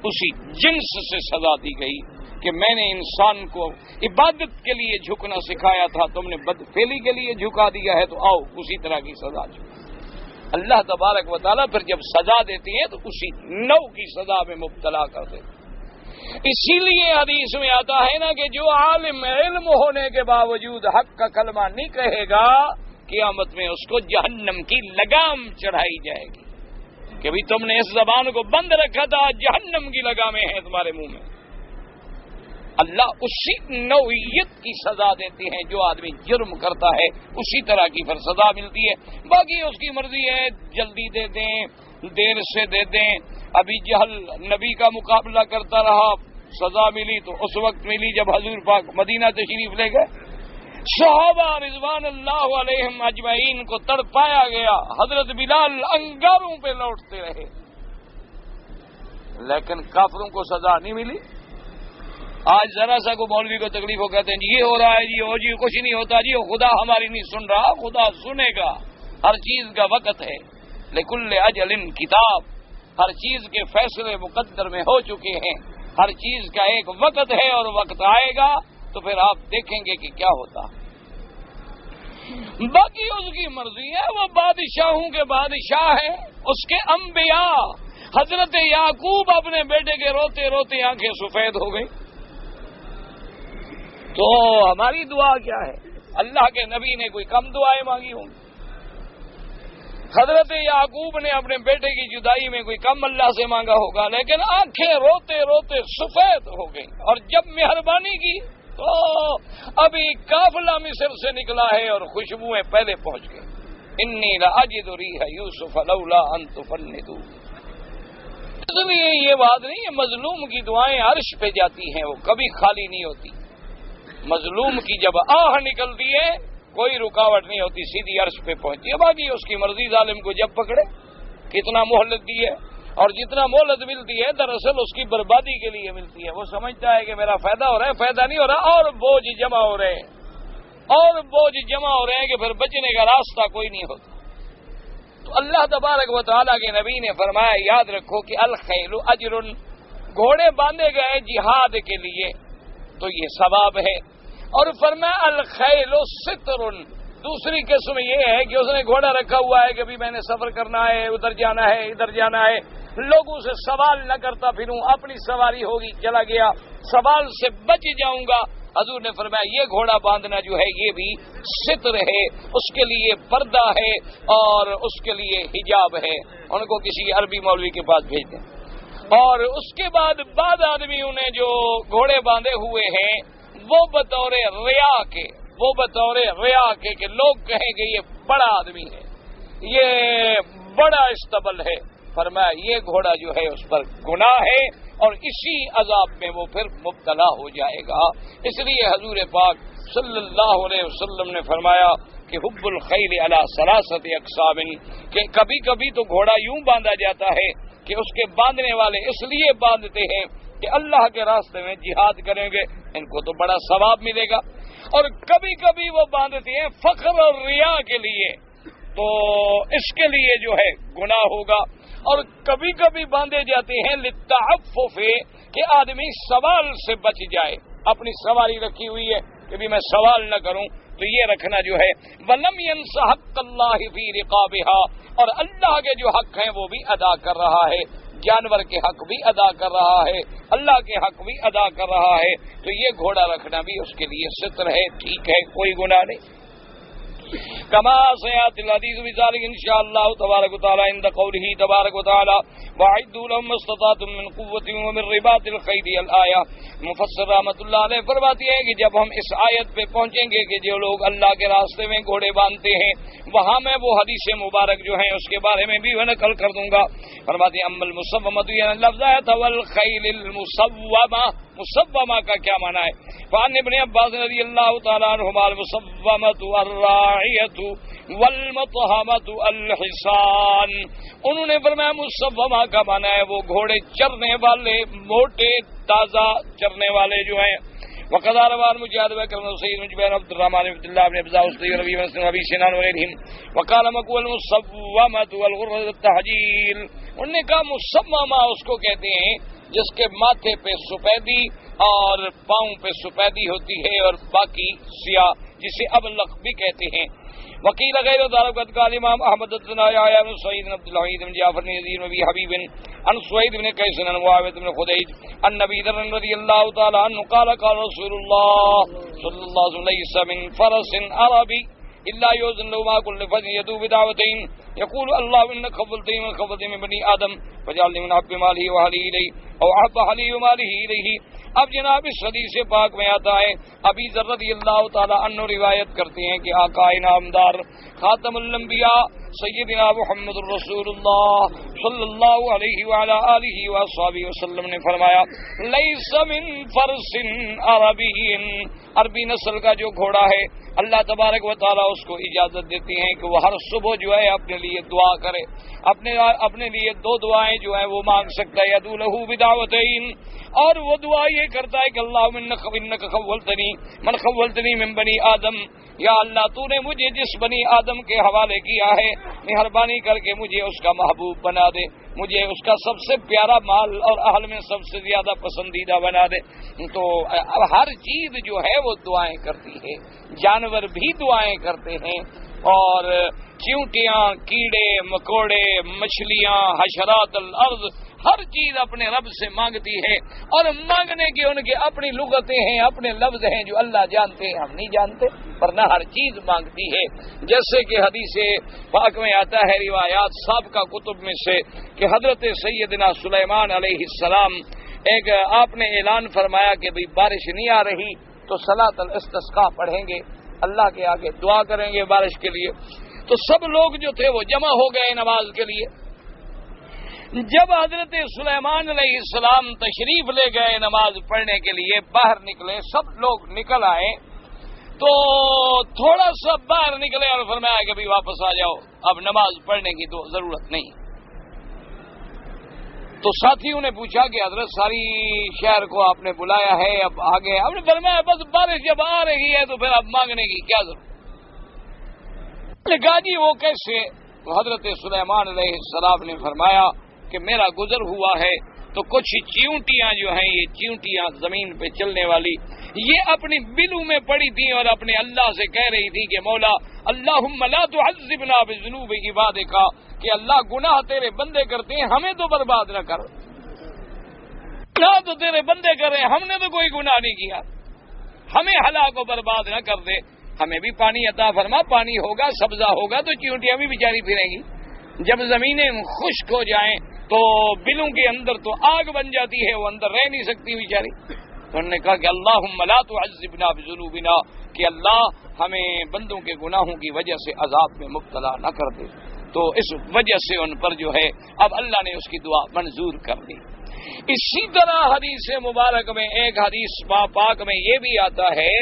اسی جنس سے سزا دی گئی کہ میں نے انسان کو عبادت کے لیے جھکنا سکھایا تھا، تم نے بدفعلی کے لیے جھکا دیا ہے، تو آؤ اسی طرح کی سزا دو۔ اللہ تبارک و تعالیٰ پھر جب سزا دیتی ہے تو اسی نو کی سزا میں مبتلا کر دیتے۔ اسی لیے حدیث میں آتا ہے نا کہ جو عالم علم ہونے کے باوجود حق کا کلمہ نہیں کہے گا قیامت میں اس کو جہنم کی لگام چڑھائی جائے گی کہ بھی تم نے اس زبان کو بند رکھا تھا، جہنم کی لگامیں ہیں تمہارے منہ میں۔ اللہ اسی نوعیت کی سزا دیتے ہیں، جو آدمی جرم کرتا ہے اسی طرح کی پھر سزا ملتی ہے۔ باقی اس کی مرضی ہے، جلدی دے دیں، دیر سے دے دیں۔ ابھی جہل نبی کا مقابلہ کرتا رہا، سزا ملی تو اس وقت ملی جب حضور پاک مدینہ تشریف لے گئے۔ صحابہ رضوان اللہ علیہم اجمعین کو تڑپایا گیا، حضرت بلال انگاروں پہ لوٹتے رہے، لیکن کافروں کو سزا نہیں ملی۔ آج ذرا سا کو مولوی کو تکلیف ہو کہتے ہیں جی یہ ہو رہا ہے، جی ہو جی کچھ نہیں ہوتا، جی خدا ہماری نہیں سن رہا، خدا سنے گا، ہر چیز کا وقت ہے، لکل اجل کتاب، ہر چیز کے فیصلے مقدر میں ہو چکے ہیں، ہر چیز کا ایک وقت ہے اور وقت آئے گا تو پھر آپ دیکھیں گے کہ کیا ہوتا۔ باقی اس کی مرضی ہے، وہ بادشاہوں کے بادشاہ ہے، اس کے انبیاء۔ حضرت یعقوب اپنے بیٹے کے روتے روتے آنکھیں سفید ہو گئی، تو ہماری دعا کیا ہے؟ اللہ کے نبی نے کوئی کم دعائیں مانگی ہوں؟ حضرت یعقوب نے اپنے بیٹے کی جدائی میں کوئی کم اللہ سے مانگا ہوگا، لیکن آنکھیں روتے روتے سفید ہو گئی، اور جب مہربانی کی تو ابھی قافلہ مصر سے نکلا ہے اور خوشبوئیں پہلے پہنچ گئی۔ انی لاجد ریح یوسف لولا ان تفندوا۔ اس لیے یہ بات نہیں ہے، مظلوم کی دعائیں عرش پہ جاتی ہیں، وہ کبھی خالی نہیں ہوتی۔ مظلوم کی جب آہ نکلتی ہے کوئی رکاوٹ نہیں ہوتی، سیدھی عرش پہ پہنچتی ہے۔ باقی اس کی مرضی ظالم کو جب پکڑے، کتنا مہلت دی ہے، اور جتنا مہلت ملتی ہے دراصل اس کی بربادی کے لیے ملتی ہے۔ وہ سمجھتا ہے کہ میرا فائدہ ہو رہا ہے، فائدہ نہیں ہو رہا، اور بوجھ جمع ہو رہے ہیں، اور بوجھ جمع ہو رہے ہیں کہ پھر بچنے کا راستہ کوئی نہیں ہوتا۔ تو اللہ تبارک و تعالیٰ کے نبی نے فرمایا یاد رکھو کہ الخیل اجر، گھوڑے باندھے گئے جہاد کے لیے تو یہ ثواب ہے، اور فرمایا الخیل ستر، دوسری قسم یہ ہے کہ اس نے گھوڑا رکھا ہوا ہے کہ ابھی میں نے سفر کرنا ہے، ادھر جانا ہے ادھر جانا ہے، لوگوں سے سوال نہ کرتا پھروں، اپنی سواری ہوگی چلا گیا، سوال سے بچ جاؤں گا۔ حضور نے فرمایا یہ گھوڑا باندھنا جو ہے یہ بھی ستر ہے، اس کے لیے پردہ ہے اور اس کے لیے حجاب ہے۔ ان کو کسی عربی مولوی کے پاس بھیج دیں۔ اور اس کے بعد آدمیوں نے جو گھوڑے باندھے ہوئے ہیں وہ بطور ریا کے کہ لوگ کہیں گے یہ بڑا آدمی ہے، یہ بڑا استبل ہے۔ فرمایا یہ گھوڑا جو ہے اس پر گناہ ہے اور اسی عذاب میں وہ پھر مبتلا ہو جائے گا۔ اس لیے حضور پاک صلی اللہ علیہ وسلم نے فرمایا کہ حب الخیل علی ثلاثۃ اقسام، کہ کبھی کبھی تو گھوڑا یوں باندھا جاتا ہے کہ اس کے باندھنے والے اس لیے باندھتے ہیں کہ اللہ کے راستے میں جہاد کریں گے، ان کو تو بڑا ثواب ملے گا، اور کبھی کبھی وہ باندھتے ہیں فخر اور ریا کے لیے، تو اس کے لیے جو ہے گناہ ہوگا، اور کبھی کبھی باندھے جاتے ہیں للتعفف، کہ آدمی سوال سے بچ جائے، اپنی سواری رکھی ہوئی ہے کہ بھی میں سوال نہ کروں، تو یہ رکھنا جو ہے وَلَمْ يَنْسَ حَقَّ اللَّهِ فِي رِقَابِهَا، اور اللہ کے جو حق ہیں وہ بھی ادا کر رہا ہے۔ جانور کے حق بھی ادا کر رہا ہے، اللہ کے حق بھی ادا کر رہا ہے، تو یہ گھوڑا رکھنا بھی اس کے لیے ستر ہے، ٹھیک ہے، کوئی گناہ نہیں۔ كما سيأتي الحديث بذلك إن شاء الله تبارك وتعالى عند قوله تبارك وتعالى وأعدوا لهم ما استطعتم من قوة ومن رباط الخيل الآية۔ مفسر رحمۃ اللہ علیہ فرماتے ہیں کہ جب ہم اس آیت پہ پہنچیں گے کہ جو لوگ اللہ کے راستے میں گھوڑے باندھتے ہیں، وہاں میں وہ حدیث مبارک جو ہیں اس کے بارے میں بھی میں نقل کر دوں گا۔ فرماتے ہیں اما المصومۃ، یعنی لفظ ہے والخیل المصومہ، مصومہ کا کیا معنی ہے؟ فعن ابن عباس رضی اللہ تعالیٰ عنہما المصومۃ الراعیۃ والمطہمۃ الحصان، انہوں نے فرمایا مصومہ کا معنی ہے وہ گھوڑے چرنے والے، موٹے تازہ چرنے والے جو ہیں۔ وقد روى مجاهد بن سعيد بن جبير عبد الرحمن بن الله بن ابزا الصدي ربيع بن ابي سنان وغيرهم وقال مقول المصومة والغرة التحجيل، انہوں نے کہا مصومہ اس کو کہتے ہیں جس کے ماتھے پہ سفیدی اور پاؤں پہ سفیدی ہوتی ہے اور باقی سیاہ، جسے ابلق بھی کہتے ہیں۔ وکیل غیر ذلك قال امام احمد بن يحيى بن سعيد بن عبد الحميد بن جعفر بن يزيد بن ابي حبيب عن سويد بن قيس عن معاويه بن خديج عن ابي ذر رضي الله تعالى عنه قال قال رسول الله صلى الله عليه وسلم ليس من فرس عربي الا يؤذن له ما كل فجر يدعو بدعوتين يقول الله انك خولتني من خولتي من بني ادم فجعلني من حب ماله واهله اليه او احب اهله وماله اليه۔ اب جناب اس حدیث پاک میں آتا ہے، ابی ذر رضی اللہ تعالی عنہ روایت کرتے ہیں کہ آقا انعامدار خاتم الانبیاء سیدنا محمد رسول اللہ صلی اللہ علیہ وعلی آلہ وصحبہ وسلم نے فرمایا لیس من فرس عربی، عربی نسل کا جو گھوڑا ہے اللہ تبارک و تعالیٰ اس کو اجازت دیتی ہیں کہ وہ ہر صبح جو ہے اپنے لیے دعا کرے، اپنے لیے دو دعائیں جو ہیں وہ مانگ سکتا ہے، یدعو لہ بدعوتین، اور وہ دعا یہ کرتا ہے کہ اللہم انک خولتنی من خولتنی من بنی آدم، یا اللہ تو نے مجھے جس بنی آدم کے حوالے کیا ہے مہربانی کر کے مجھے اس کا محبوب بنا دے، مجھے اس کا سب سے پیارا مال اور اہل میں سب سے زیادہ پسندیدہ بنا دے۔ تو اب ہر چیز جو ہے وہ دعائیں کرتی ہے، جانور بھی دعائیں کرتے ہیں، اور چیونٹیاں، کیڑے مکوڑے، مچھلیاں، حشرات الارض، ہر چیز اپنے رب سے مانگتی ہے، اور مانگنے کی ان کی اپنی لغتیں ہیں، اپنے لفظ ہیں جو اللہ جانتے ہیں ہم نہیں جانتے، ورنہ ہر چیز مانگتی ہے۔ جیسے کہ حدیث پاک میں آتا ہے روایات سابقہ کتب میں سے کہ حضرت سیدنا سلیمان علیہ السلام ایک آپ نے اعلان فرمایا کہ بھئی بارش نہیں آ رہی تو صلاۃ الاستسقاء پڑھیں گے، اللہ کے آگے دعا کریں گے بارش کے لیے۔ تو سب لوگ جو تھے وہ جمع ہو گئے نماز کے لیے۔ جب حضرت سلیمان علیہ السلام تشریف لے گئے نماز پڑھنے کے لیے، باہر نکلے، سب لوگ نکل آئے، تو تھوڑا سا باہر نکلے اور فرمایا کہ بھی واپس آ جاؤ، اب نماز پڑھنے کی تو ضرورت نہیں۔ تو ساتھیوں نے پوچھا کہ حضرت ساری شہر کو آپ نے بلایا ہے، اب آگے آپ نے فرمایا بس بارش جب آ رہی ہے تو پھر اب مانگنے کی کیا ضرورت ہے؟ کہا جی وہ کیسے؟ حضرت سلیمان علیہ السلام نے فرمایا کہ میرا گزر ہوا ہے تو کچھ چیونٹیاں جو ہیں، یہ چیونٹیاں زمین پہ چلنے والی، یہ اپنی بلوں میں پڑی تھی اور اپنے اللہ سے کہہ رہی تھی کہ مولا اللہم لا تعذبنا بذنوب عبادک، کہ اللہ گناہ تیرے بندے کرتے ہیں ہمیں تو برباد نہ کر، گناہ تو تیرے بندے کر رہے ہیں، ہم نے تو کوئی گناہ نہیں کیا، ہمیں ہلاک و برباد نہ کر دے، ہمیں بھی پانی عطا فرما، پانی ہوگا سبزہ ہوگا تو چیونٹیاں بھی بیچاری پھریں گی، جب زمینیں خشک ہو جائیں تو بلوں کے اندر تو آگ بن جاتی ہے، وہ اندر رہ نہیں سکتی بیچاری۔ تو انہوں نے کہا کہ اللہم لا تعذبنا بذنوبنا، کہ اللہ ہمیں بندوں کے گناہوں کی وجہ سے عذاب میں مبتلا نہ کر دے۔ تو اس وجہ سے ان پر جو ہے اب اللہ نے اس کی دعا منظور کر دی۔ اسی طرح حدیث مبارک میں ایک حدیث پاک میں یہ بھی آتا ہے،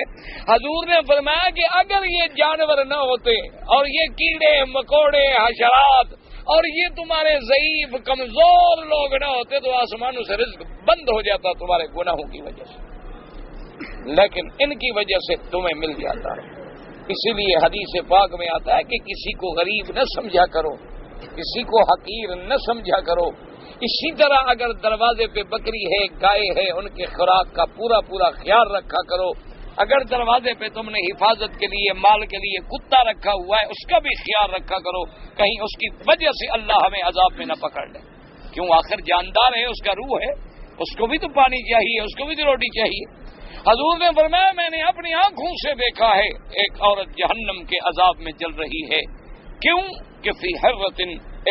حضور نے فرمایا کہ اگر یہ جانور نہ ہوتے اور یہ کیڑے مکوڑے حشرات اور یہ تمہارے ضعیف کمزور لوگ نہ ہوتے تو آسمانوں سے رزق بند ہو جاتا تمہارے گناہوں کی وجہ سے، لیکن ان کی وجہ سے تمہیں مل جاتا ہے۔ اسی لیے حدیث پاک میں آتا ہے کہ کسی کو غریب نہ سمجھا کرو، کسی کو حقیر نہ سمجھا کرو۔ اسی طرح اگر دروازے پہ بکری ہے، گائے ہے، ان کے خوراک کا پورا خیال رکھا کرو۔ اگر دروازے پہ تم نے حفاظت کے لیے مال کے لیے کتا رکھا ہوا ہے، اس کا بھی خیال رکھا کرو، کہیں اس کی وجہ سے اللہ ہمیں عذاب میں نہ پکڑ لے۔ کیوں آخر جاندار ہے، اس کا روح ہے، اس کو بھی تو پانی چاہیے، اس کو بھی تو روٹی چاہیے۔ حضور نے فرمایا میں نے اپنی آنکھوں سے دیکھا ہے ایک عورت جہنم کے عذاب میں جل رہی ہے، کیوں کہ فی حرۃ،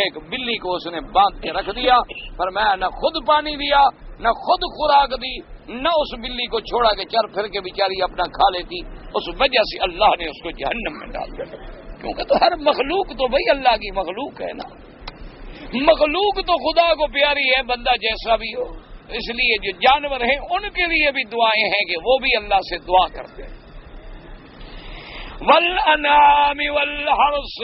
ایک بلی کو اس نے باندھ کے رکھ دیا، فرمایا نہ خود پانی دیا، نہ خود خوراک دی، نہ اس بلی کو چھوڑا کہ چر پھر کے بیچاری اپنا کھا لیتی، اس وجہ سے اللہ نے اس کو جہنم میں ڈال دیا۔ کیونکہ تو ہر مخلوق تو بھائی اللہ کی مخلوق ہے نا، مخلوق تو خدا کو پیاری ہے، بندہ جیسا بھی ہو، اس لیے جو جانور ہیں ان کے لیے بھی دعائیں ہیں کہ وہ بھی اللہ سے دعا کرتے ہیں۔ والانعام والحرث،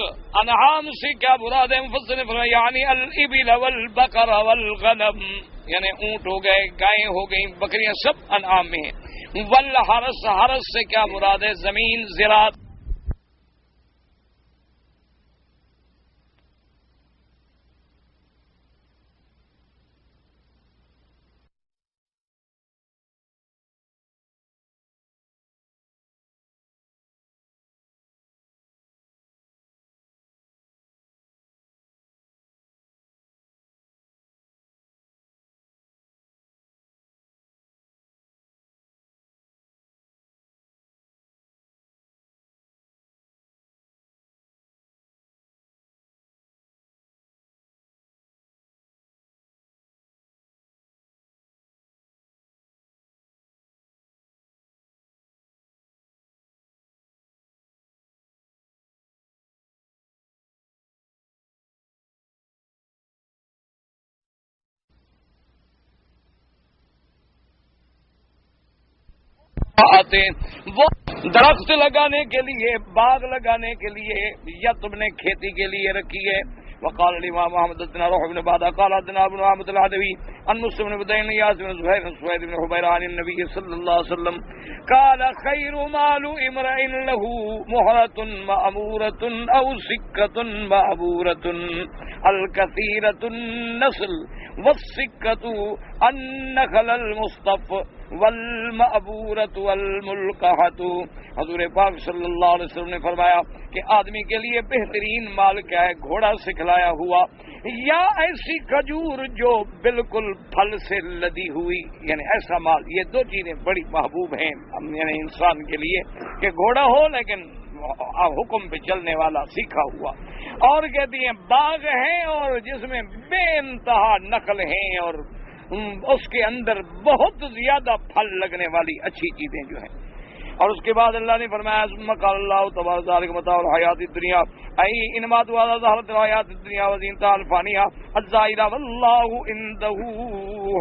انعام سے کیا مراد ہے؟ مفسر نے فرمایا یعنی الابل والبقر والغنم، یعنی اونٹ ہو گئے، گائیں ہو گئیں، بکریاں، سب انعام میں ہیں۔ والحرث، حرث سے کیا مراد ہے؟ زمین، زراعت۔ آتے وہ درخت لگانے کے لیے، باغ لگانے کے لیے، یا تم نے کھیتی کے لیے رکھی ہے۔ وقال الامام محمد بن روح بن بادہ قال حدثنا ابن محمد العدوی عن مسلم بن بدين ياس بن زهير بن سويد بن حبير عن النبي صلى الله عليه وسلم قال خير مال امرئ له مهرة مأمورة او سكة معبورة الكثيرة النسل والسكة النخل المصطف والمعبورة والملقحة۔ حضور پاک صلی اللہ علیہ وسلم نے فرمایا کہ آدمی کے لیے بہترین مال کیا ہے؟ گھوڑا سکھلایا ہوا یا ایسی کھجور جو بالکل پھل سے لدی ہوئی، یعنی ایسا مال۔ یہ دو چیزیں بڑی محبوب ہیں یعنی انسان کے لیے کہ گھوڑا ہو لیکن حکم پہ چلنے والا، سیکھا ہوا، اور کہتی ہیں باغ ہیں اور جس میں بے انتہا نخل ہیں اور اس کے اندر بہت زیادہ پھل لگنے والی اچھی چیزیں جو ہیں۔ اور اس کے بعد اللہ نے فرمایا ثم قال اللہ تبارک ذلک متاع الحیات الدنیا ای انما تواضع ظہرت الحیات الدنیا وزینتها الفانیہ الزائرہ واللہ عنده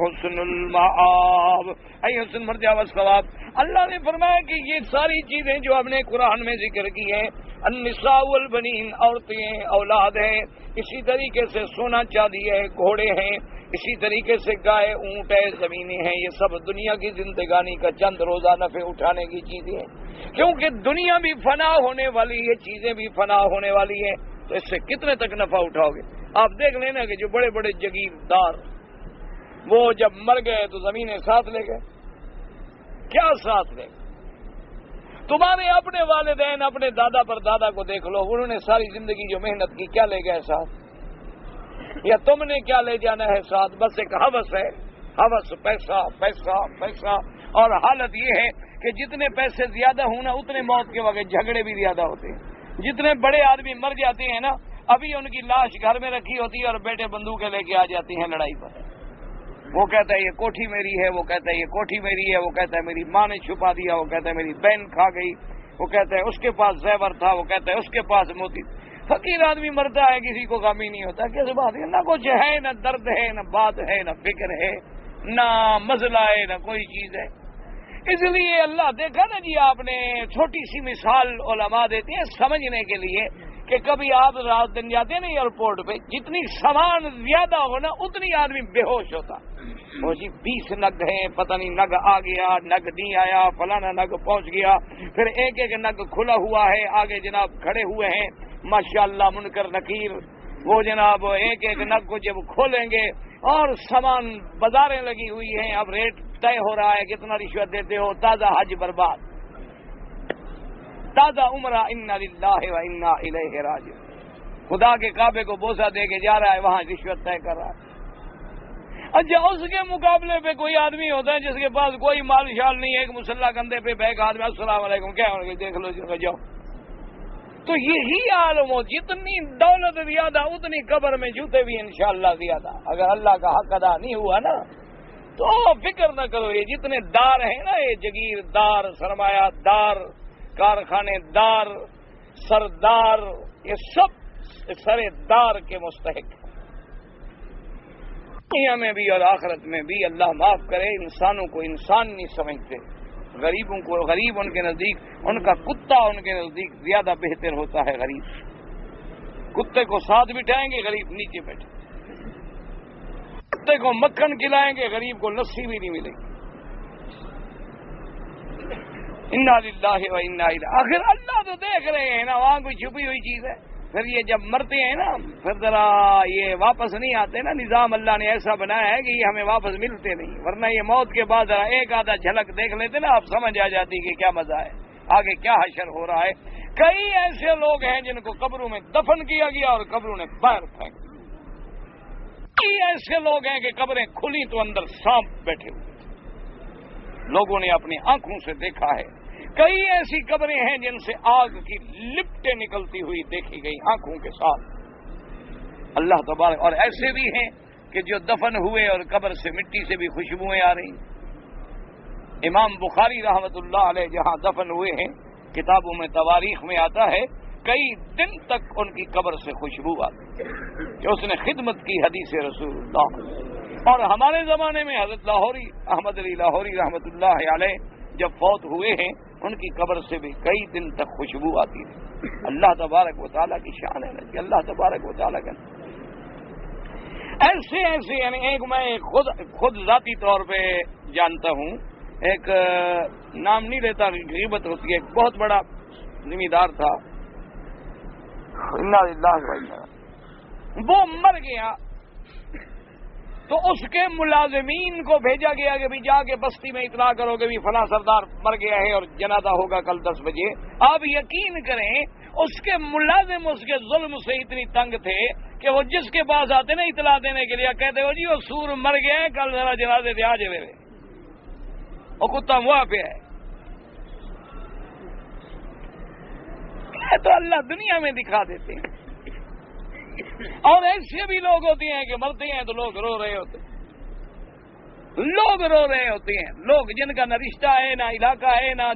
حسن المآب، ای حسن مرجع والثواب۔ اللہ نے فرمایا کہ یہ ساری چیزیں جو ہم نے قرآن میں ذکر کی ہیں، النساء والبنین، عورتیں، اولاد ہیں، اسی طریقے سے سونا چاندی ہے، گھوڑے ہیں، اسی طریقے سے گائے، اونٹ ہے، زمینیں ہیں، یہ سب دنیا کی زندگانی کا چند روزہ نفع اٹھانے کی چیزیں ہیں، کیونکہ دنیا بھی فنا ہونے والی ہے، چیزیں بھی فنا ہونے والی ہیں، تو اس سے کتنے تک نفع اٹھاؤ گے؟ آپ دیکھ لینا کہ جو بڑے بڑے جگیردار وہ جب مر گئے تو زمینیں ساتھ لے گئے، کیا ساتھ لے گئے؟ تمہارے اپنے والدین، اپنے دادا پر دادا کو دیکھ لو، انہوں نے ساری زندگی جو محنت کی کیا لے گئے ساتھ؟ یا تم نے کیا لے جانا ہے ساتھ؟ بس ایک ہوس ہے، ہوس، پیسہ پیسہ پیسہ۔ اور حالت یہ ہے کہ جتنے پیسے زیادہ ہوں نا اتنے موت کے وقت جھگڑے بھی زیادہ ہوتے ہیں۔ جتنے بڑے آدمی مر جاتے ہیں نا، ابھی ان کی لاش گھر میں رکھی ہوتی ہے اور بیٹے بندوقیں لے کے آ جاتی ہیں لڑائی پر۔ وہ کہتا ہے یہ کوٹھی میری ہے، وہ کہتا ہے یہ کوٹھی میری ہے، وہ کہتا ہے میری ماں نے چھپا دیا، وہ کہتا ہے میری بہن کھا گئی، وہ کہتا ہے اس کے پاس زیور تھا، وہ کہتا ہے اس کے پاس موتی۔ فقیر آدمی مرتا ہے، کسی کو غم ہی نہیں ہوتا، کیسے بات ہے؟ نہ کچھ ہے، نہ درد ہے، نہ بات ہے، نہ فکر ہے، نہ مسئلہ ہے، نہ کوئی چیز ہے۔ اس لیے اللہ دیکھا نا جی، آپ نے چھوٹی سی مثال علماء دیتے ہیں سمجھنے کے لیے کہ کبھی آپ رات دن جاتے ہیں نا ایئرپورٹ پہ، جتنی سامان زیادہ ہو نا اتنی آدمی بے ہوش ہوتا۔ وہ جی 20 نگ ہیں، پتہ نہیں نگ آ گیا، نگ نہیں آیا، فلانا نگ پہنچ گیا، پھر ایک ایک نگ کھلا ہوا ہے، آگے جناب کھڑے ہوئے ہیں ماشاءاللہ منکر نکیر، وہ جناب ایک ایک نگ کو جب کھولیں گے اور سامان بازاریں لگی ہوئی ہیں، اب ریٹ طے ہو رہا ہے کتنا رشوت دیتے ہو، تازہ حج برباد، تازہ عمرہ انا للہ و انا الیہ راجعون، خدا کے کعبے کو بوسہ دے کے جا رہا ہے، وہاں رشوت طے کر رہا ہے۔ اچھا اس کے مقابلے پہ کوئی آدمی ہوتا ہے جس کے پاس کوئی مال شال نہیں ہے، ایک مسلح کندھے پہ بیگ ہاتھ میں، السلام علیکم، کیا ہوگا دیکھ لو جاؤ. تو یہی عالم ہو، جتنی دولت زیادہ اتنی قبر میں جوتے بھی انشاءاللہ زیادہ. اگر اللہ کا حق ادا نہیں ہوا نا تو فکر نہ کرو. یہ جتنے دار ہیں نا، یہ جگیر دار، سرمایہ دار، کارخانے دار، سردار، یہ سب سر دار کے مستحق ہیں. دنیا میں بھی اور آخرت میں بھی. اللہ معاف کرے، انسانوں کو انسان نہیں سمجھتے، غریبوں کو غریب ان کے نزدیک، ان کا کتا ان کے نزدیک زیادہ بہتر ہوتا ہے. غریب کتے کو ساتھ بٹھائیں گے، غریب نیچے بیٹھے. کتے کو مکھن کھلائیں گے، غریب کو لسی بھی نہیں ملے گی. انا للہ و انا الیہ. آخر اللہ تو دیکھ رہے ہیں نا، وہاں کوئی چھپی ہوئی چیز ہے. پھر یہ جب مرتے ہیں نا، پھر ذرا یہ واپس نہیں آتے نا. نظام اللہ نے ایسا بنایا ہے کہ یہ ہمیں واپس ملتے نہیں، ورنہ یہ موت کے بعد ذرا ایک آدھا جھلک دیکھ لیتے نا، آپ سمجھ آ جاتی کہ کیا مزہ ہے، آگے کیا حشر ہو رہا ہے. کئی ایسے لوگ ہیں جن کو قبروں میں دفن کیا گیا اور قبروں نے باہر پھینک دیا. کئی ایسے لوگ ہیں کہ قبریں کھلی تو اندر سانپ بیٹھے ہوئے تھے، لوگوں نے اپنی آنکھوں سے دیکھا ہے. کئی ایسی قبریں ہیں جن سے آگ کی لپٹیں نکلتی ہوئی دیکھی گئی آنکھوں کے ساتھ. اللہ تبارک. اور ایسے بھی ہیں کہ جو دفن ہوئے اور قبر سے مٹی سے بھی خوشبوئیں آ رہی. امام بخاری رحمت اللہ علیہ جہاں دفن ہوئے ہیں، کتابوں میں تواریخ میں آتا ہے کئی دن تک ان کی قبر سے خوشبو آتی کہ اس نے خدمت کی. حدیث رسول اللہ. اور ہمارے زمانے میں حضرت لاہوری احمد علی لاہوری رحمت اللہ علیہ جب فوت ہوئے ہیں، ان کی قبر سے بھی کئی دن تک خوشبو آتی تھی. اللہ تبارک و تعالیٰ کی شان ہے کہ اللہ تبارک و تعالیٰ کا ایسے ایسے. یعنی ایک میں خود ذاتی طور پہ جانتا ہوں، ایک نام نہیں لیتا، غیبت ہوتی ہے، ایک بہت بڑا ذمہ دار تھا، وہ مر گیا تو اس کے ملازمین کو بھیجا گیا کہ بھی جا کے بستی میں اطلاع کرو کہ بھی فلاں سردار مر گیا ہے اور جنازہ ہوگا کل 10 بجے. آپ یقین کریں اس کے ملازم اس کے ظلم سے اتنی تنگ تھے کہ وہ جس کے پاس آتے نا اطلاع دینے کے لیے، کہتے ہو جی وہ سور مر گیا ہے، کل ذرا جنازے دے آ جائے میرے، وہ کتا ہوا پہ ہے. تو اللہ دنیا میں دکھا دیتے ہیں. اور ایسے بھی لوگ ہوتے ہیں کہ مرتے ہیں تو لوگ رو رہے ہوتے ہیں، لوگ رو رہے ہوتے ہیں، لوگ جن کا نہ رشتہ ہے نہ علاقہ ہے نہ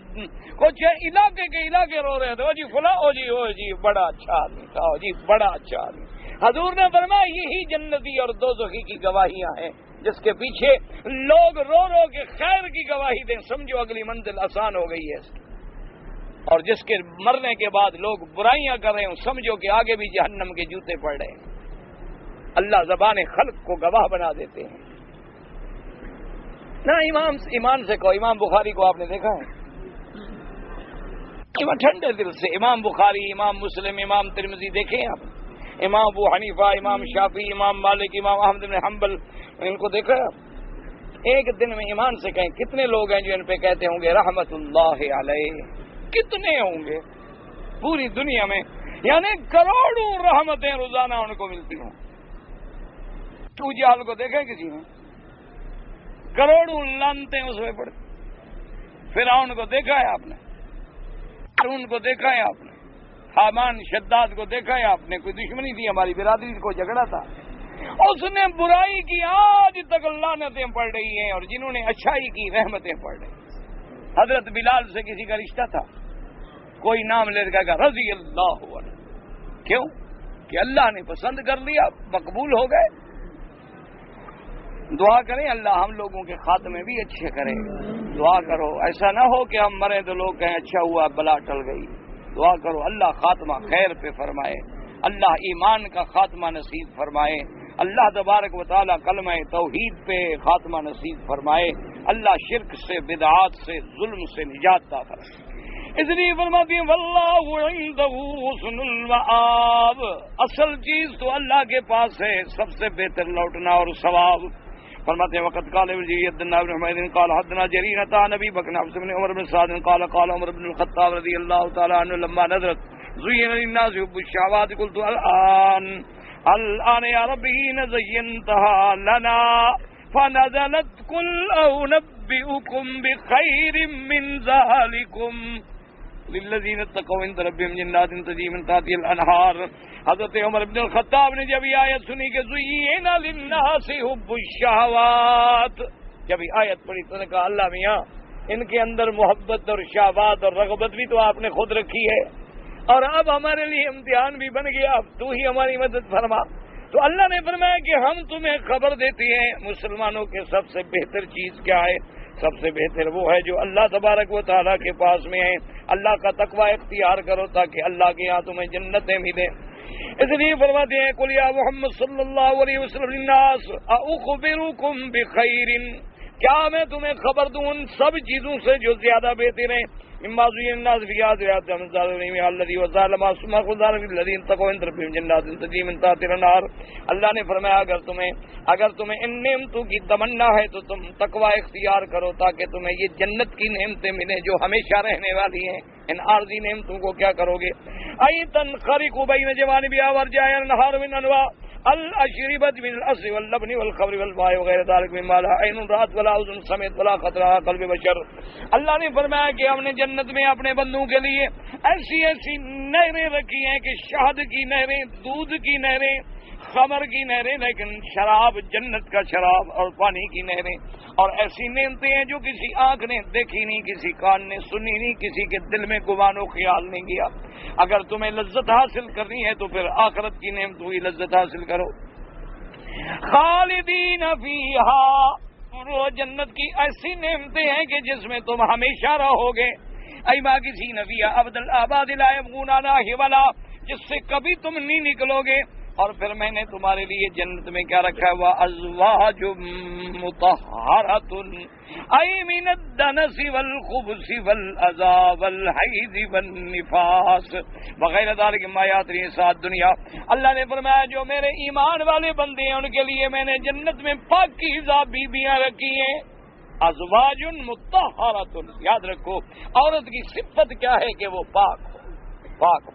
کچھ ہے، علاقے کے علاقے رو رہے ہوتے. او جی فلاں، او جی بڑا اچھا آدمی تھا، او جی بڑا اچھا آدمی. حضور نے فرمایا یہی جنتی اور دوزخی کی گواہیاں ہیں جس کے پیچھے لوگ رو رو کے خیر کی گواہی دیں، سمجھو اگلی منزل آسان ہو گئی ہے اس کی. اور جس کے مرنے کے بعد لوگ برائیاں کر رہے ہوں، سمجھو کہ آگے بھی جہنم کے جوتے پڑ رہے ہیں. اللہ زبان خلق کو گواہ بنا دیتے ہیں. نہ ایمان سے کہو. امام بخاری کو آپ نے دیکھا ہے؟ ٹھنڈے دل سے امام بخاری، امام مسلم، امام ترمذی دیکھیں آپ، امام ابو حنیفہ، امام شافعی، امام مالک، امام احمد بن حنبل، ان کو دیکھا ہے آپ؟ ایک دن میں ایمان سے کہیں کتنے لوگ ہیں جو ان پہ کہتے ہوں گے رحمت اللہ علیہ؟ کتنے ہوں گے پوری دنیا میں؟ یعنی کروڑوں رحمتیں روزانہ ان کو ملتی ہوں. تو جہل کو دیکھیں کسی نے؟ کروڑوں لعنتیں اس میں پڑتی. فرعون کو دیکھا ہے آپ نے؟ قارون کو دیکھا ہے آپ نے؟ حامان شداد کو دیکھا ہے آپ نے؟ کوئی دشمنی تھی ہماری برادری کو، جھگڑا تھا، اس نے برائی کی آج تک لعنتیں پڑ رہی ہیں، اور جنہوں نے اچھائی کی رحمتیں پڑ رہی. حضرت بلال سے کسی کا رشتہ تھا، کوئی نام لے کر رضی اللہ عنہ. کیوں؟ کہ اللہ نے پسند کر لیا، مقبول ہو گئے. دعا کریں اللہ ہم لوگوں کے خاتمے بھی اچھے کرے. دعا کرو ایسا نہ ہو کہ ہم مریں تو لوگ کہیں اچھا ہوا بلا ٹل گئی. دعا کرو اللہ خاتمہ خیر پہ فرمائے، اللہ ایمان کا خاتمہ نصیب فرمائے، اللہ تبارک و تعالی کلمہ توحید پہ خاتمہ نصیب فرمائے، اللہ شرک سے، بدعات سے، ظلم سے نجات عطا فرمائے. اس لیے فرماتی ہیں واللہ عندہ حسن المآب. اصل چیز تو اللہ کے پاس ہے، سب سے بہتر لوٹنا اور ثواب. فرماتے ہیں وقت قال حدثنا ابن حمید قال حدثنا جرير عن ابي بكر بن عمر بن سعد قال قال عمر بن الخطاب رضي الله تعالى عنه لما نظرت زين للناس حب الشهوات قلت الان يا رب حين زينتها لنا فنزلت قل أنبئكم بخير من ذلكم للذین اتقوا عند ربهم جنات تجری من تحتها الانہار. حضرت عمر بن الخطاب نے جب یہ آیت سنی کہ زین للناس حب الشہوات، جب یہ آیت پڑھی تو نے کہا اللہ میاں ان کے اندر محبت اور شہوات اور رغبت بھی تو آپ نے خود رکھی ہے، اور اب ہمارے لیے امتحان بھی بن گیا، اب تو ہی ہماری مدد فرما. تو اللہ نے فرمایا کہ ہم تمہیں خبر دیتے ہیں مسلمانوں کے سب سے بہتر چیز کیا ہے. سب سے بہتر وہ ہے جو اللہ تبارک و تعالیٰ کے پاس میں ہے. اللہ کا تقوی اختیار کرو تاکہ اللہ کے یہاں تمہیں جنتیں ملیں. اس لیے فرماتے ہیں قل یا محمد صلی اللہ علیہ وسلم للناس اخبرکم بخیر، کیا میں تمہیں خبر دوں ان سب چیزوں سے جو زیادہ بہتر ہیں. مما زین الناس فی آیات الذی وظلم اسماء الذین تقوا عند ربهم جنات تجری من تحتها الانہار. اللہ نے فرمایا اگر تمہیں ان نعمتوں کی تمنا ہے تو تم تقوی اختیار کرو تاکہ تمہیں یہ جنت کی نعمتیں ملیں جو ہمیشہ رہنے والی ہیں. ان عارضی نعمتوں کو کیا کرو گے؟ ای تنخرق بین جوانبها وارجاء الانہار من انواع الاشربت من الاصل واللبن والخمر والماء وغیر ذلك مما لا عین رأت ولا اذن سمعت ولا خطر على قلب بشر. اللہ نے فرمایا کہ ہم نے جنت میں اپنے بندوں کے لیے ایسی ایسی نہریں رکھی ہیں کہ شہد کی نہریں، دودھ کی نہریں، خمر کی نہریں، لیکن شراب جنت کا شراب اور پانی کی نہریں، اور ایسی نعمتیں ہیں جو کسی آنکھ نے دیکھی نہیں، کسی کان نے سنی نہیں، کسی کے دل میں گمان و خیال نہیں گیا. اگر تمہیں لذت حاصل کرنی ہے تو پھر آخرت کی نعمت ہوئی لذت حاصل کرو. خالدین فیہا، وہ جنت کی ایسی نعمتیں ہیں کہ جس میں تم ہمیشہ رہو گے. ایما کسی نبی عبد الآباد لا یبغون عنہا حولا، جس سے کبھی تم نہیں نکلو گے. اور پھر میں نے تمہارے لیے جنت میں کیا رکھا ہے؟ وازواج مطہرۃ ای من الدنس والخبث والاذى والحیض والنفاس وغیرہ ذلک مما یاتری ساتھ دنیا. اللہ نے فرمایا جو میرے ایمان والے بندے ہیں ان کے لیے میں نے جنت میں پاکیزہ بیویاں رکھی ہیں. ازواج مطہرۃ، یاد رکھو عورت کی صفت کیا ہے کہ وہ پاک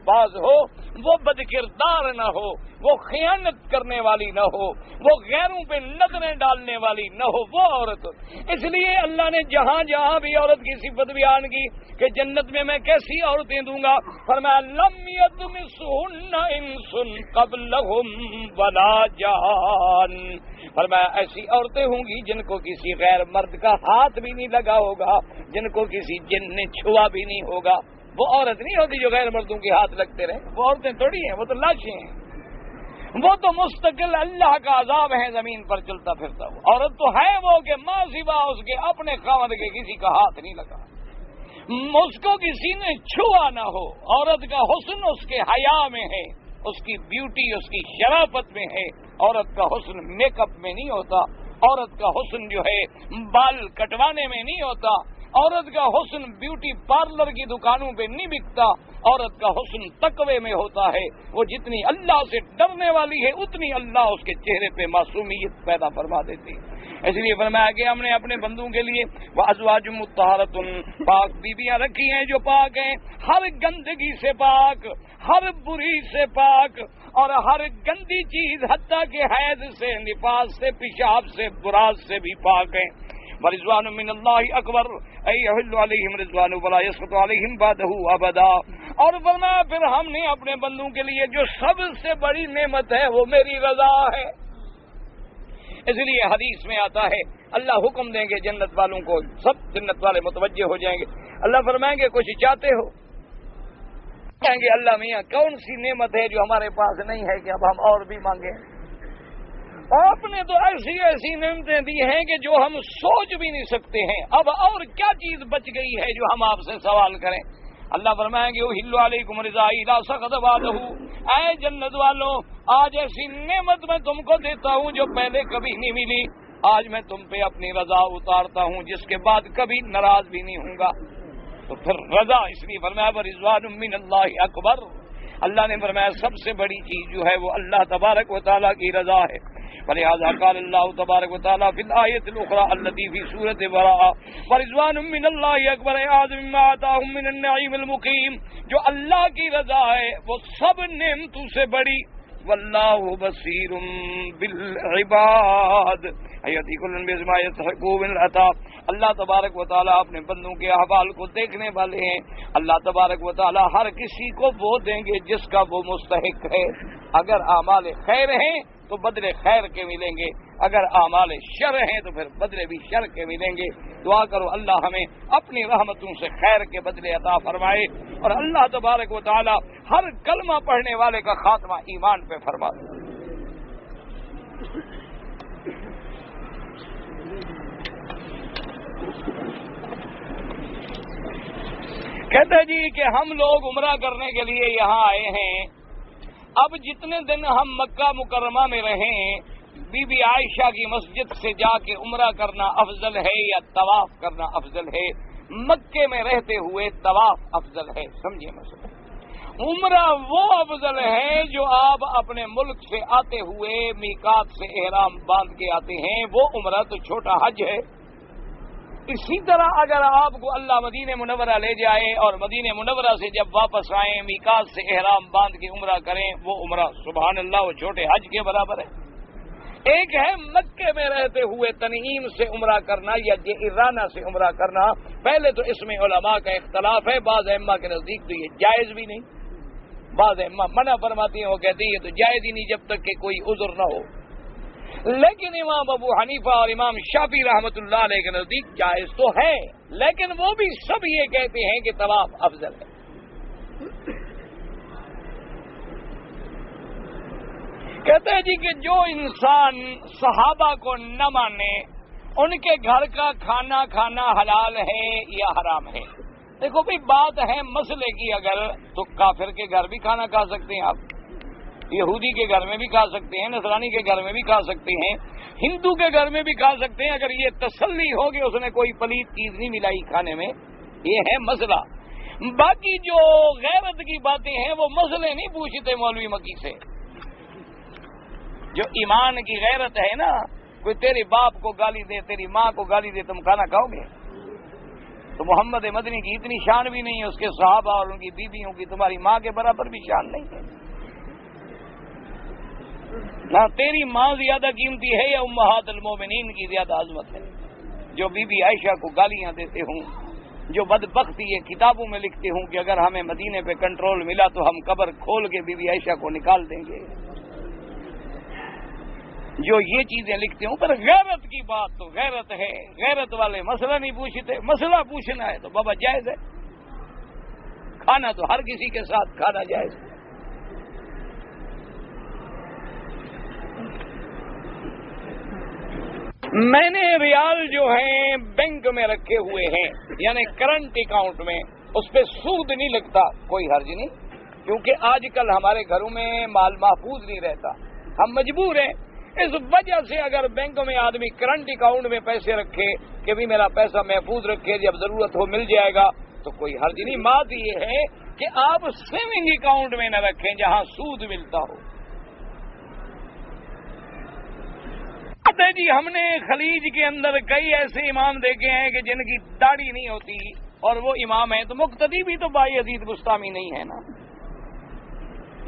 باز ہو، وہ بد کردار نہ ہو، وہ خیانت کرنے والی نہ ہو، وہ غیروں پہ نظریں ڈالنے والی نہ ہو، وہ عورت. اس لیے اللہ نے جہاں جہاں بھی عورت کی صفت بیان کی کہ جنت میں میں کیسی عورتیں دوں گا، فرمایا لم یطمثہن انس قبلہم ولا جان، فرمایا ایسی عورتیں ہوں گی جن کو کسی غیر مرد کا ہاتھ بھی نہیں لگا ہوگا، جن کو کسی جن نے چھوا بھی نہیں ہوگا. وہ عورت نہیں ہوتی جو غیر مردوں کے ہاتھ لگتے رہے، وہ عورتیں تھوڑی ہیں، وہ تو لاشیں ہیں، وہ تو مستقل اللہ کا عذاب ہے زمین پر چلتا پھرتا. وہ عورت تو ہے وہ کہ ماں سوا اس کے اپنے خاوند کے کسی کا ہاتھ نہیں لگا، اس کو کسی نے چھوا نہ ہو. عورت کا حسن اس کے حیا میں ہے، اس کی بیوٹی اس کی شرافت میں ہے. عورت کا حسن میک اپ میں نہیں ہوتا، عورت کا حسن جو ہے بال کٹوانے میں نہیں ہوتا، عورت کا حسن بیوٹی پارلر کی دکانوں پہ نہیں بکتا. عورت کا حسن تقوی میں ہوتا ہے. وہ جتنی اللہ سے ڈرنے والی ہے اتنی اللہ اس کے چہرے پہ معصومیت پیدا فرما دیتی. اس لیے فرمایا کہ ہم نے اپنے بندوں کے لیے وازواج مطہرۃ، پاک بیویاں رکھی ہیں جو پاک ہیں، ہر گندگی سے پاک، ہر بری سے پاک، اور ہر گندی چیز حتیٰ کہ حیض سے، نفاس سے، پیشاب سے، براز سے بھی پاک ہیں. ورضوان من اللہ اکبر ای یحل علیہم رضوان ولا یسخط علیہم بعدہ ابدا. اور فرمایا پھر ہم نے اپنے بندوں کے لیے جو سب سے بڑی نعمت ہے وہ میری رضا ہے. اس لیے حدیث میں آتا ہے اللہ حکم دیں گے جنت والوں کو، سب جنت والے متوجہ ہو جائیں گے. اللہ فرمائیں گے کچھ چاہتے ہو؟ کہیں گے اللہ میاں کون سی نعمت ہے جو ہمارے پاس نہیں ہے کہ اب ہم اور بھی مانگیں؟ آپ نے تو ایسی ایسی نعمتیں دی ہیں کہ جو ہم سوچ بھی نہیں سکتے ہیں. اب اور کیا چیز بچ گئی ہے جو ہم آپ سے سوال کریں؟ اللہ فرمائیں گے احل علیکم رضائی لا سخط بعدہ، اے جنت والوں آج ایسی نعمت میں تم کو دیتا ہوں جو پہلے کبھی نہیں ملی. آج میں تم پہ اپنی رضا اتارتا ہوں جس کے بعد کبھی ناراض بھی نہیں ہوں گا. تو پھر رضا، اس لیے فرمایا رضوان من اللہ اکبر. اللہ نے فرمایا سب سے بڑی چیز جو ہے وہ اللہ تبارک و تعالیٰ کی رضا ہے. ولہذا قال اللہ تبارک و تعالیٰ فی الآیۃ الاخری التي فی سورۃ براءہ ورضوان من اللہ اکبر اعظم مما آتاہم من النعیم المقیم. جو اللہ کی رضا ہے وہ سب نعمتوں سے بڑی، واللہ بصیر بالعباد یأتی کل بما یستحق من العطاء. اللہ تبارک و تعالیٰ اپنے بندوں کے احوال کو دیکھنے والے ہیں. اللہ تبارک و تعالیٰ ہر کسی کو وہ دیں گے جس کا وہ مستحق ہے. اگر اعمال خیر ہیں تو بدلے خیر کے ملیں گے، اگر اعمال شر ہیں تو پھر بدلے بھی شر کے ملیں گے. دعا کرو اللہ ہمیں اپنی رحمتوں سے خیر کے بدلے عطا فرمائے، اور اللہ تبارک و تعالی ہر کلمہ پڑھنے والے کا خاتمہ ایمان پہ فرما دے. کہتے جی کہ ہم لوگ عمرہ کرنے کے لیے یہاں آئے ہیں. اب جتنے دن ہم مکہ مکرمہ میں رہیں، بی بی عائشہ کی مسجد سے جا کے عمرہ کرنا افضل ہے یا طواف کرنا افضل ہے؟ مکے میں رہتے ہوئے طواف افضل ہے. سمجھے مسئلہ؟ عمرہ وہ افضل ہے جو آپ اپنے ملک سے آتے ہوئے میقات سے احرام باندھ کے آتے ہیں، وہ عمرہ تو چھوٹا حج ہے. اسی طرح اگر آپ کو اللہ مدینہ منورہ لے جائے اور مدینہ منورہ سے جب واپس آئیں میقات سے احرام باندھ کے عمرہ کریں، وہ عمرہ سبحان اللہ وہ چھوٹے حج کے برابر ہے. ایک ہے مکے میں رہتے ہوئے تنعیم سے عمرہ کرنا یا جعرانہ سے عمرہ کرنا. پہلے تو اس میں علماء کا اختلاف ہے. بعض ائمہ کے نزدیک تو یہ جائز بھی نہیں، بعض ائمہ منع فرماتی ہیں، وہ کہتی ہے تو جائز ہی نہیں جب تک کہ کوئی عذر نہ ہو. لیکن امام ابو حنیفہ اور امام شافعی رحمۃ اللہ علیہ کے نزدیک جائز تو ہے، لیکن وہ بھی سب یہ کہتے ہیں کہ طواف افضل ہے. کہتے ہیں جی کہ جو انسان صحابہ کو نہ مانے، ان کے گھر کا کھانا کھانا حلال ہے یا حرام ہے. دیکھو بھئی بات ہے مسئلے کی، اگر تو کافر کے گھر بھی کھانا کھا سکتے ہیں آپ، یہودی کے گھر میں بھی کھا سکتے ہیں، نصرانی کے گھر میں بھی کھا سکتے ہیں، ہندو کے گھر میں بھی کھا سکتے ہیں، اگر یہ تسلی ہو کہ اس نے کوئی پلیت چیز نہیں ملائی کھانے میں. یہ ہے مسئلہ. باقی جو غیرت کی باتیں ہیں وہ مسئلے نہیں پوچھتے مولوی مکی سے. جو ایمان کی غیرت ہے نا، کوئی تیرے باپ کو گالی دے، تیری ماں کو گالی دے، تم کھانا کھاؤ گے؟ تو محمد مدنی کی اتنی شان بھی نہیں ہے، اس کے صحابہ اور ان کی بیویوں کی تمہاری ماں کے برابر بھی شان نہیں ہے. نہ تیری ماں زیادہ قیمتی ہے یا امہات المومنین کی زیادہ عظمت ہے؟ جو بی بی عائشہ کو گالیاں دیتے ہوں، جو بدبختی یہ کتابوں میں لکھتے ہوں کہ اگر ہمیں مدینے پہ کنٹرول ملا تو ہم قبر کھول کے بی بی عائشہ کو نکال دیں گے، جو یہ چیزیں لکھتے ہوں. پر غیرت کی بات تو غیرت ہے. غیرت والے مسئلہ نہیں پوچھتے. مسئلہ پوچھنا ہے تو بابا جائز ہے. کھانا تو ہر کسی کے ساتھ کھانا جائز ہے. میں نے ریال جو ہیں بینک میں رکھے ہوئے ہیں، یعنی کرنٹ اکاؤنٹ میں، اس پہ سود نہیں لگتا، کوئی حرج نہیں، کیونکہ آج کل ہمارے گھروں میں مال محفوظ نہیں رہتا، ہم مجبور ہیں. اس وجہ سے اگر بینک میں آدمی کرنٹ اکاؤنٹ میں پیسے رکھے کہ بھی میرا پیسہ محفوظ رکھے، جب ضرورت ہو مل جائے گا، تو کوئی حرج نہیں. بات یہ ہے کہ آپ سیونگ اکاؤنٹ میں نہ رکھیں جہاں سود ملتا ہو. جی ہم نے خلیج کے اندر کئی ایسے امام دیکھے ہیں کہ جن کی داڑھی نہیں ہوتی اور وہ امام ہیں، تو مقتدی بھی تو بایزید بستامی نہیں ہے نا.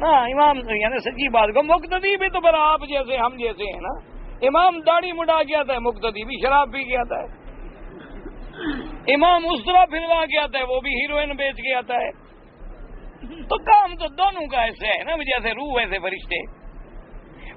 امام یعنی سچی بات کو مقتدی بھی تو بڑا آپ جیسے ہم جیسے ہیں نا. امام داڑھی مڈا کے آتا ہے، مقتدی بھی شراب پی کے آتا ہے. امام اس طرح پھروا کے آتا ہے، وہ بھی ہیروئن بیچ کے آتا ہے. تو کام تو دونوں کا ایسے ہے نا، جیسے روح ویسے فرشتے.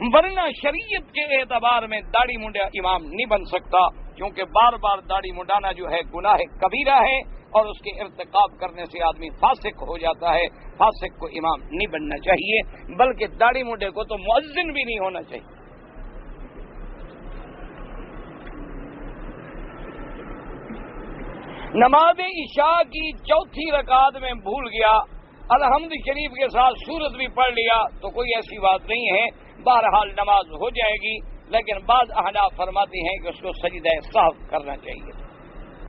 ورنہ شریعت کے اعتبار میں داڑھی منڈا امام نہیں بن سکتا، کیونکہ بار بار داڑھی منڈانا جو ہے گناہ کبیرہ ہے، اور اس کے ارتکاب کرنے سے آدمی فاسق ہو جاتا ہے. فاسق کو امام نہیں بننا چاہیے، بلکہ داڑھی منڈے کو تو مؤذن بھی نہیں ہونا چاہیے. نماز عشاء کی چوتھی رکعت میں بھول گیا، الحمد شریف کے ساتھ سورت بھی پڑھ لیا تو کوئی ایسی بات نہیں ہے، بہرحال نماز ہو جائے گی. لیکن بعض احناف فرماتے ہیں کہ اس کو سجدہ سہو کرنا چاہیے.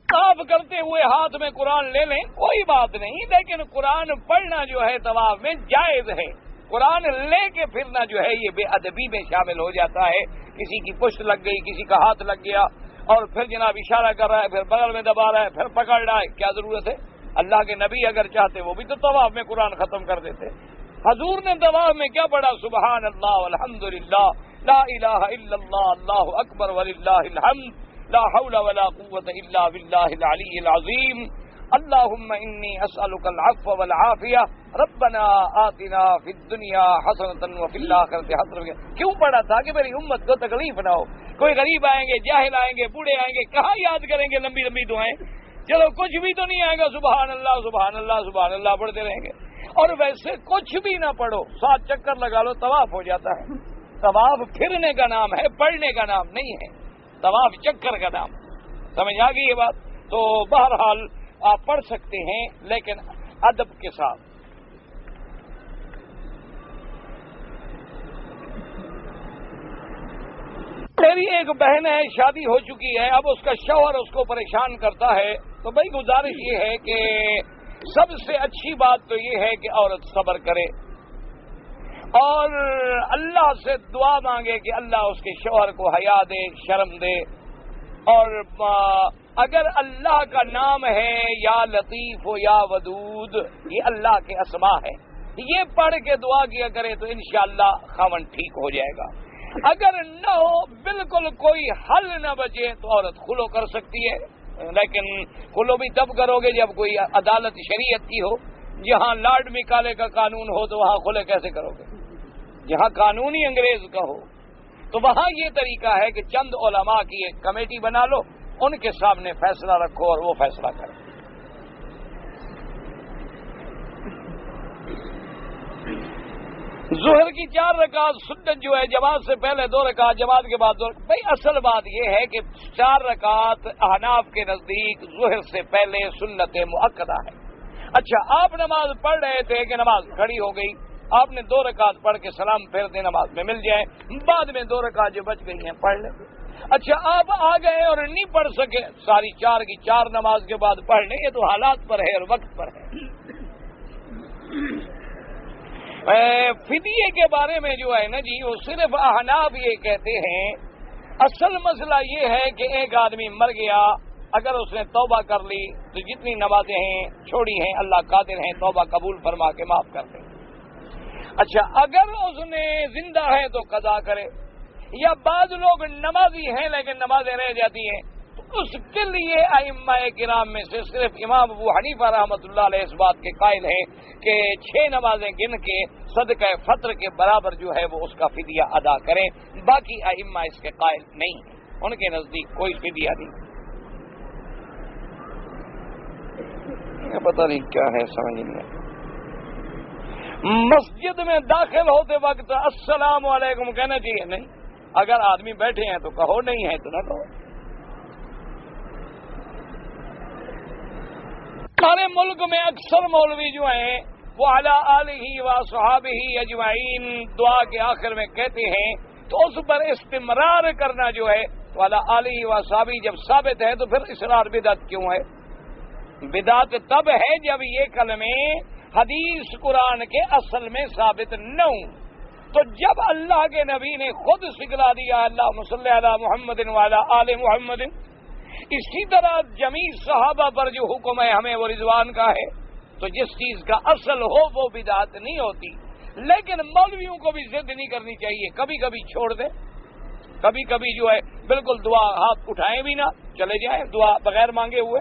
طواف کرتے ہوئے ہاتھ میں قرآن لے لیں کوئی بات نہیں، لیکن قرآن پڑھنا جو ہے طواف میں جائز ہے. قرآن لے کے پھرنا جو ہے یہ بے ادبی میں شامل ہو جاتا ہے. کسی کی پشت لگ گئی، کسی کا ہاتھ لگ گیا، اور پھر جناب اشارہ کر رہا ہے، پھر بغل میں دبا رہا ہے، پھر پکڑ رہا ہے. کیا ضرورت ہے؟ اللہ کے نبی اگر چاہتے وہ بھی تو طواف میں قرآن ختم کر دیتے. حضور نے طواف میں کیا پڑھا؟ سبحان اللہ والحمدللہ لا الہ الا اللہ اللہ اکبر وللہ الحمد لا حول ولا قوت الا باللہ العلی العظیم اللہم انی اسألک العفو والعافیہ ربنا آتنا فی الدنیا حسنۃ وفی الآخرۃ حسنۃ۔ کیوں پڑھا؟ تھا کہ میری امت کو تکلیف نہ ہو، کوئی غریب آئیں گے، جاہل آئیں گے، بوڑھے آئیں گے، کہاں یاد کریں گے لمبی لمبی دعائیں؟ چلو کچھ بھی تو نہیں آئے گا، سبحان اللہ سبحان اللہ سبحان اللہ پڑھتے رہیں گے۔ اور ویسے کچھ بھی نہ پڑھو، 7 چکر لگا لو، طواف ہو جاتا ہے۔ طواف پھرنے کا نام ہے، پڑھنے کا نام نہیں ہے، طواف چکر کا نام۔ سمجھ آ گئی یہ بات؟ تو بہرحال آپ پڑھ سکتے ہیں لیکن ادب کے ساتھ۔ میری ایک بہن ہے، شادی ہو چکی ہے، اب اس کا شوہر اس کو پریشان کرتا ہے، تو بھائی گزارش یہ ہے کہ سب سے اچھی بات تو یہ ہے کہ عورت صبر کرے اور اللہ سے دعا مانگے کہ اللہ اس کے شوہر کو حیا دے، شرم دے، اور اگر اللہ کا نام ہے یا لطیف ہو یا ودود، یہ اللہ کے اسماء ہے، یہ پڑھ کے دعا کیا کرے تو انشاءاللہ خاوند ٹھیک ہو جائے گا۔ اگر نہ ہو، بالکل کوئی حل نہ بچے، تو عورت خلو کر سکتی ہے، لیکن خلو بھی تب کرو گے جب کوئی عدالت شریعت کی ہو۔ جہاں لاڈ نکالے کا قانون ہو تو وہاں خلے کیسے کرو گے؟ جہاں قانون ہی انگریز کا ہو تو وہاں یہ طریقہ ہے کہ چند علماء کی ایک کمیٹی بنا لو، ان کے سامنے فیصلہ رکھو اور وہ فیصلہ کریں۔ ظہر کی 4 رکعت سنت جو ہے، جماعت سے پہلے 2 رکعت، جماعت کے بعد 2 رکعت۔ بھائی اصل بات یہ ہے کہ 4 رکعت احناف کے نزدیک ظہر سے پہلے سنت مؤکدہ ہے۔ اچھا، آپ نماز پڑھ رہے تھے کہ نماز کھڑی ہو گئی، آپ نے 2 رکعت پڑھ کے سلام پھیر دیں، نماز میں مل جائے، بعد میں 2 رکعت جو بچ گئی ہیں پڑھ لیں۔ اچھا، آپ آ گئے اور نہیں پڑھ سکے، ساری 4 کی 4 نماز کے بعد پڑھ لیں، یہ تو حالات پر ہے اور وقت پر ہے۔ فدیے کے بارے میں جو ہے نا جی، وہ صرف احناف یہ کہتے ہیں، اصل مسئلہ یہ ہے کہ ایک آدمی مر گیا، اگر اس نے توبہ کر لی تو جتنی نمازیں ہیں چھوڑی ہیں اللہ قادر ہیں توبہ قبول فرما کے معاف کر دیں۔ اچھا، اگر اس نے زندہ ہے تو قضا کرے، یا بعض لوگ نمازی ہیں لیکن نمازیں رہ جاتی ہیں، تو اس کے لیے ائمہ کرام میں سے صرف امام ابو حنیفہ رحمۃ اللہ علیہ اس بات کے قائل ہیں کہ 6 نمازیں گن کے صدقہ فطر کے برابر جو ہے وہ اس کا فدیہ ادا کریں، باقی ائمہ اس کے قائل نہیں ہیں، ان کے نزدیک کوئی فدیہ نہیں۔ پتہ نہیں کیا ہے، سمجھ نہیں آتا۔ مسجد میں داخل ہوتے وقت السلام علیکم کہنا چاہیے؟ نہیں، اگر آدمی بیٹھے ہیں تو کہو، نہیں ہے تو نہ کہو۔ ہمارے ملک میں اکثر مولوی جو ہیں وہ علی آلہ و صحابہ اجمعین دعا کے آخر میں کہتے ہیں، تو اس پر استمرار کرنا جو ہے تو علی آلہ و صحابہ جب ثابت ہے تو پھر اصرار بدعت کیوں ہے؟ بدعت تب ہے جب یہ کلمے حدیث قرآن کے اصل میں ثابت نہ ہوں۔ تو جب اللہ کے نبی نے خود سکھلا دیا اللہم صلی علی محمد وعلی آل محمد، اسی طرح جمیع صحابہ پر جو حکم ہے ہمیں وہ رضوان کا ہے، تو جس چیز کا اصل ہو وہ بدعت نہیں ہوتی۔ لیکن مولویوں کو بھی ضد نہیں کرنی چاہیے، کبھی کبھی چھوڑ دیں، کبھی کبھی جو ہے بالکل دعا ہاتھ اٹھائیں بھی نہ، چلے جائیں دعا بغیر مانگے ہوئے۔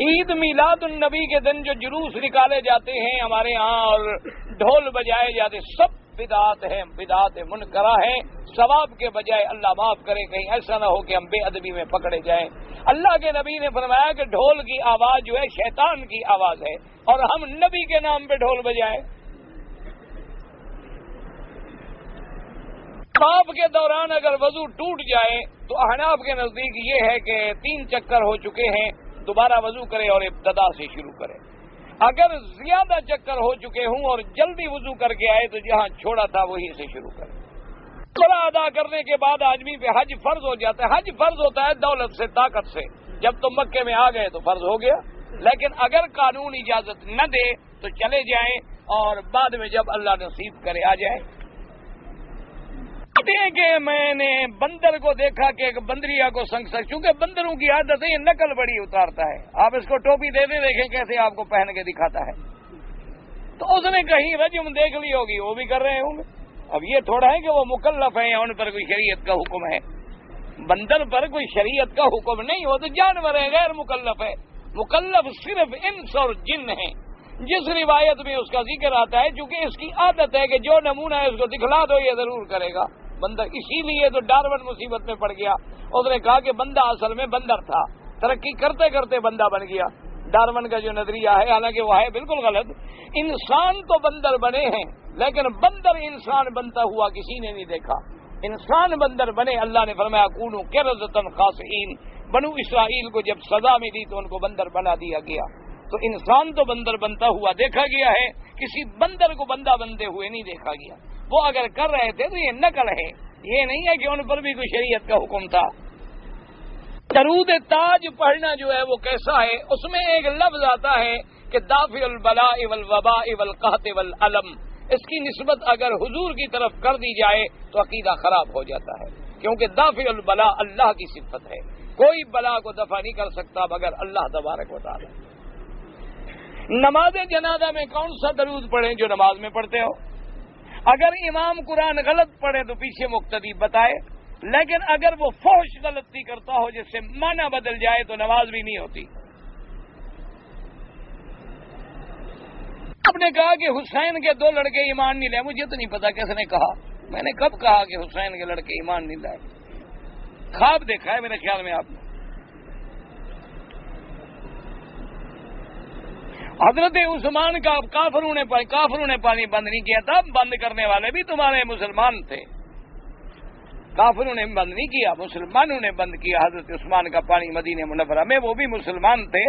عید میلاد النبی کے دن جو جلوس نکالے جاتے ہیں ہمارے ہاں اور ڈھول بجائے جاتے، سب بدعات ہیں، بدعات منکرہ ہیں، ثواب کے بجائے اللہ معاف کرے کہیں ایسا نہ ہو کہ ہم بے ادبی میں پکڑے جائیں۔ اللہ کے نبی نے فرمایا کہ ڈھول کی آواز جو ہے شیطان کی آواز ہے، اور ہم نبی کے نام پہ ڈھول بجائیں۔ طواف کے دوران اگر وضو ٹوٹ جائے تو احناف کے نزدیک یہ ہے کہ 3 چکر ہو چکے ہیں، دوبارہ وضو کرے اور ابتدا سے شروع کرے۔ اگر زیادہ چکر ہو چکے ہوں اور جلدی وضو کر کے آئے تو جہاں چھوڑا تھا وہیں سے شروع کرے۔ قرآن ادا کرنے کے بعد آدمی پہ حج فرض ہو جاتا ہے۔ حج فرض ہوتا ہے دولت سے، طاقت سے، جب تم مکے میں آ گئے تو فرض ہو گیا، لیکن اگر قانون اجازت نہ دے تو چلے جائیں اور بعد میں جب اللہ نصیب کرے آ جائیں۔ کہتے ہیں کہ میں نے بندر کو دیکھا کہ ایک بندریا کو چونکہ بندروں کی عادت ہے یہ نقل بڑی اتارتا ہے. آپ اس کو ٹوپی دے دیں دیکھیں کیسے آپ کو پہن کے دکھاتا ہے. تو اس نے کہیں رجم دیکھ لی ہوگی, وہ بھی کر رہے ہوں گے. اب یہ تھوڑا ہے کہ وہ مکلف ہیں یا ان پر کوئی شریعت کا حکم ہے. بندر پر کوئی شریعت کا حکم نہیں, وہ تو جانور ہے, غیر مکلف ہے. مکلف صرف انس اور جن ہیں. جس روایت میں اس کا ذکر آتا ہے چونکہ اس کی عادت ہے کہ جو نمونہ ہے اس کو دکھلا دو یہ ضرور کرے گا بندر. اسی لیے تو ڈارون مصیبت میں پڑ گیا. اس نے کہا کہ بندہ اصل میں بندر تھا, ترقی کرتے کرتے بندہ بن گیا. ڈارون کا جو نظریہ ہے حالانکہ وہ ہے بالکل غلط. انسان تو بندر بنے ہیں لیکن بندر انسان بنتا ہوا کسی نے نہیں دیکھا. انسان بندر بنے. اللہ نے فرمایا کونوا قردۃ خاسئین. بنو اسرائیل کو جب سزا ملی تو ان کو بندر بنا دیا گیا. تو انسان تو بندر بنتا ہوا دیکھا گیا ہے, کسی بندر کو بندہ بنتے ہوئے نہیں دیکھا گیا. وہ اگر کر رہے تھے تو یہ نقل ہے, یہ نہیں ہے کہ ان پر بھی کوئی شریعت کا حکم تھا. درود تاج پڑھنا جو ہے وہ کیسا ہے, اس میں ایک لفظ آتا ہے کہ دافع البلاء والوباء والقحط والالم. اس کی نسبت اگر حضور کی طرف کر دی جائے تو عقیدہ خراب ہو جاتا ہے, کیونکہ دافع البلاء اللہ کی صفت ہے. کوئی بلا کو دفع نہیں کر سکتا مگر اللہ تبارک و تعالی. نماز جنازہ میں کون سا درود پڑھیں جو نماز میں پڑھتے ہو؟ اگر امام قرآن غلط پڑھے تو پیچھے مقتدی بتائے, لیکن اگر وہ فحش غلطی کرتا ہو جس سے معنی بدل جائے تو نماز بھی نہیں ہوتی. آپ نے کہا کہ حسین کے 2 لڑکے ایمان نہیں لائے. مجھے تو نہیں پتا کس نے کہا, میں نے کب کہا کہ حسین کے لڑکے ایمان نہیں لائے؟ خواب دیکھا ہے میرے خیال میں آپ نے. حضرت عثمان کا کافروں نے پانی بند نہیں کیا تھا, بند کرنے والے بھی تمہارے مسلمان تھے. کافروں نے بند نہیں کیا, مسلمانوں نے بند کیا حضرت عثمان کا پانی مدینہ منورہ میں. وہ بھی مسلمان تھے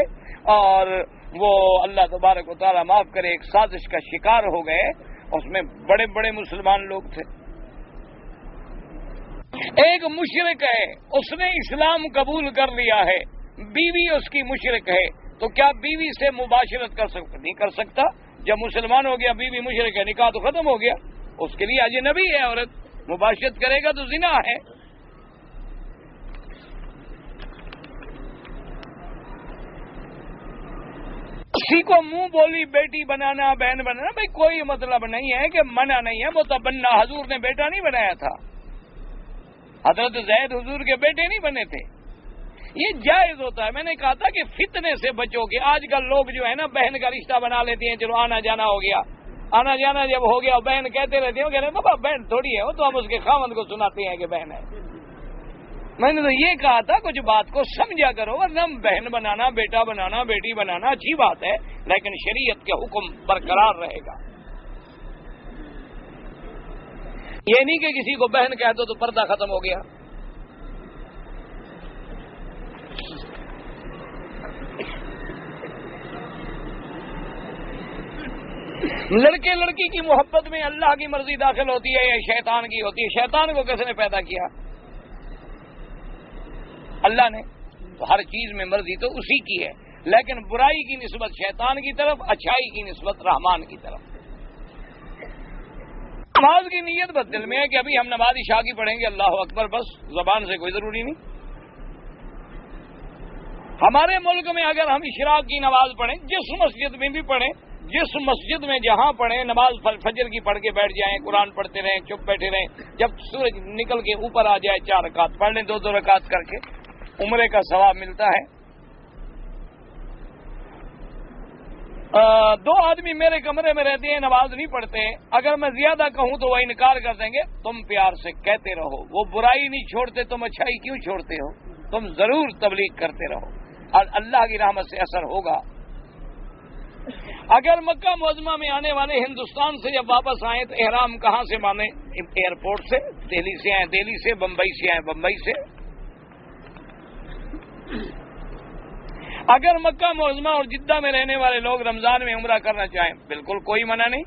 اور وہ اللہ تبارک و تعالیٰ معاف کرے ایک سازش کا شکار ہو گئے. اس میں بڑے بڑے مسلمان لوگ تھے. ایک مشرک ہے, اس نے اسلام قبول کر لیا ہے, بیوی اس کی مشرک ہے, تو کیا بیوی سے مباشرت نہیں کر سکتا؟ جب مسلمان ہو گیا بیوی مشرک ہے, نکاح تو ختم ہو گیا. اس کے لیے اجنبی ہے عورت, مباشرت کرے گا تو زنا ہے. کسی کو منہ بولی بیٹی بنانا بہن بنانا بھائی کوئی مطلب نہیں ہے کہ منع نہیں ہے. وہ تبنا حضور نے بیٹا نہیں بنایا تھا, حضرت زید حضور کے بیٹے نہیں بنے تھے. یہ جائز ہوتا ہے. میں نے کہا تھا کہ فتنے سے بچو گے. آج کل لوگ جو ہے نا بہن کا رشتہ بنا لیتے ہیں, چلو آنا جانا ہو گیا. آنا جانا جب ہو گیا بہن کہتے رہتے ہیں, کہہ رہے بابا بہن تھوڑی ہے وہ تو ہم اس کے خاوند کو سناتے ہیں کہ بہن ہے. میں نے تو یہ کہا تھا کچھ بات کو سمجھا کرو, ورنہ بہن بنانا بیٹا بنانا بیٹی بنانا اچھی بات ہے لیکن شریعت کے حکم برقرار رہے گا. یہ نہیں کہ کسی کو بہن کہہ دو تو پردہ ختم ہو گیا. لڑکے لڑکی کی محبت میں اللہ کی مرضی داخل ہوتی ہے یا شیطان کی ہوتی ہے؟ شیطان کو کس نے پیدا کیا؟ اللہ نے. تو ہر چیز میں مرضی تو اسی کی ہے, لیکن برائی کی نسبت شیطان کی طرف, اچھائی کی نسبت رحمان کی طرف. نماز کی نیت بس دل میں ہے کہ ابھی ہم نماز عشاء کی پڑھیں گے, اللہ اکبر, بس زبان سے کوئی ضروری نہیں. ہمارے ملک میں اگر ہم اشراق کی نماز پڑھیں, جس مسجد میں بھی پڑھیں, جس مسجد میں جہاں پڑھیں, نماز فجر کی پڑھ کے بیٹھ جائیں, قرآن پڑھتے رہیں, چپ بیٹھے رہیں, جب سورج نکل کے اوپر آ جائے 4 رکعت پڑھ لیں, 2 رکعت کر کے عمرے کا ثواب ملتا ہے. 2 آدمی میرے کمرے میں رہتے ہیں, نماز نہیں پڑھتے. اگر میں زیادہ کہوں تو وہ انکار کر دیں گے. تم پیار سے کہتے رہو, وہ برائی نہیں چھوڑتے, تم اچھائی کیوں چھوڑتے ہو؟ تم ضرور تبلیغ کرتے رہو اور اللہ کی رحمت سے اثر ہوگا. اگر مکہ معظمہ میں آنے والے ہندوستان سے جب واپس آئیں تو احرام کہاں سے باندھیں؟ ایئرپورٹ سے. دہلی سے آئیں دہلی سے, بمبئی سے آئیں بمبئی سے. اگر مکہ معظمہ اور جدہ میں رہنے والے لوگ رمضان میں عمرہ کرنا چاہیں, بالکل کوئی منع نہیں.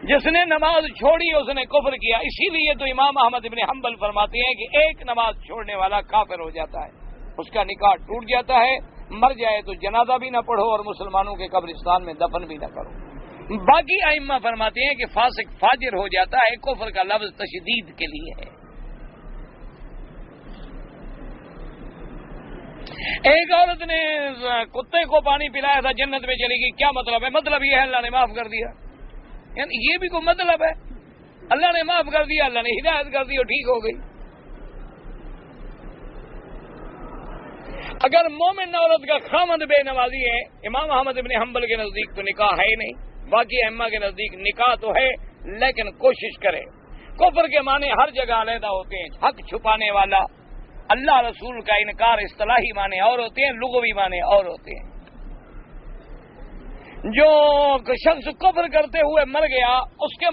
جس نے نماز چھوڑی اس نے کفر کیا. اسی لیے تو امام احمد بن حنبل فرماتے ہیں کہ ایک نماز چھوڑنے والا کافر ہو جاتا ہے, اس کا نکاح ٹوٹ جاتا ہے. مر جائے تو جنازہ بھی نہ پڑھو اور مسلمانوں کے قبرستان میں دفن بھی نہ کرو. باقی ائمہ فرماتے ہیں کہ فاسق فاجر ہو جاتا ہے، کفر کا لفظ تشدید کے لیے ہے۔ ایک عورت نے کتے کو پانی پلایا تھا، جنت میں چلی گئی، کیا مطلب ہے؟ مطلب یہ ہے اللہ نے معاف کر دیا، یعنی یہ بھی کوئی مطلب ہے؟ اللہ نے معاف کر دیا، اللہ نے ہدایت کر دی اور ٹھیک ہو گئی۔ اگر مومن عورت کا خامد بے نمازی ہے، امام احمد بن حنبل کے نزدیک تو نکاح ہے ہی نہیں، باقی ائمہ کے نزدیک نکاح تو ہے لیکن کوشش کرے۔ کفر کے معنی ہر جگہ علیحدہ ہوتے ہیں، حق چھپانے والا، اللہ رسول کا انکار اصطلاحی معنی اور ہوتے ہیں، لغوی معنی اور ہوتے ہیں۔ جو شخص کفر کرتے ہوئے مر گیا اس کے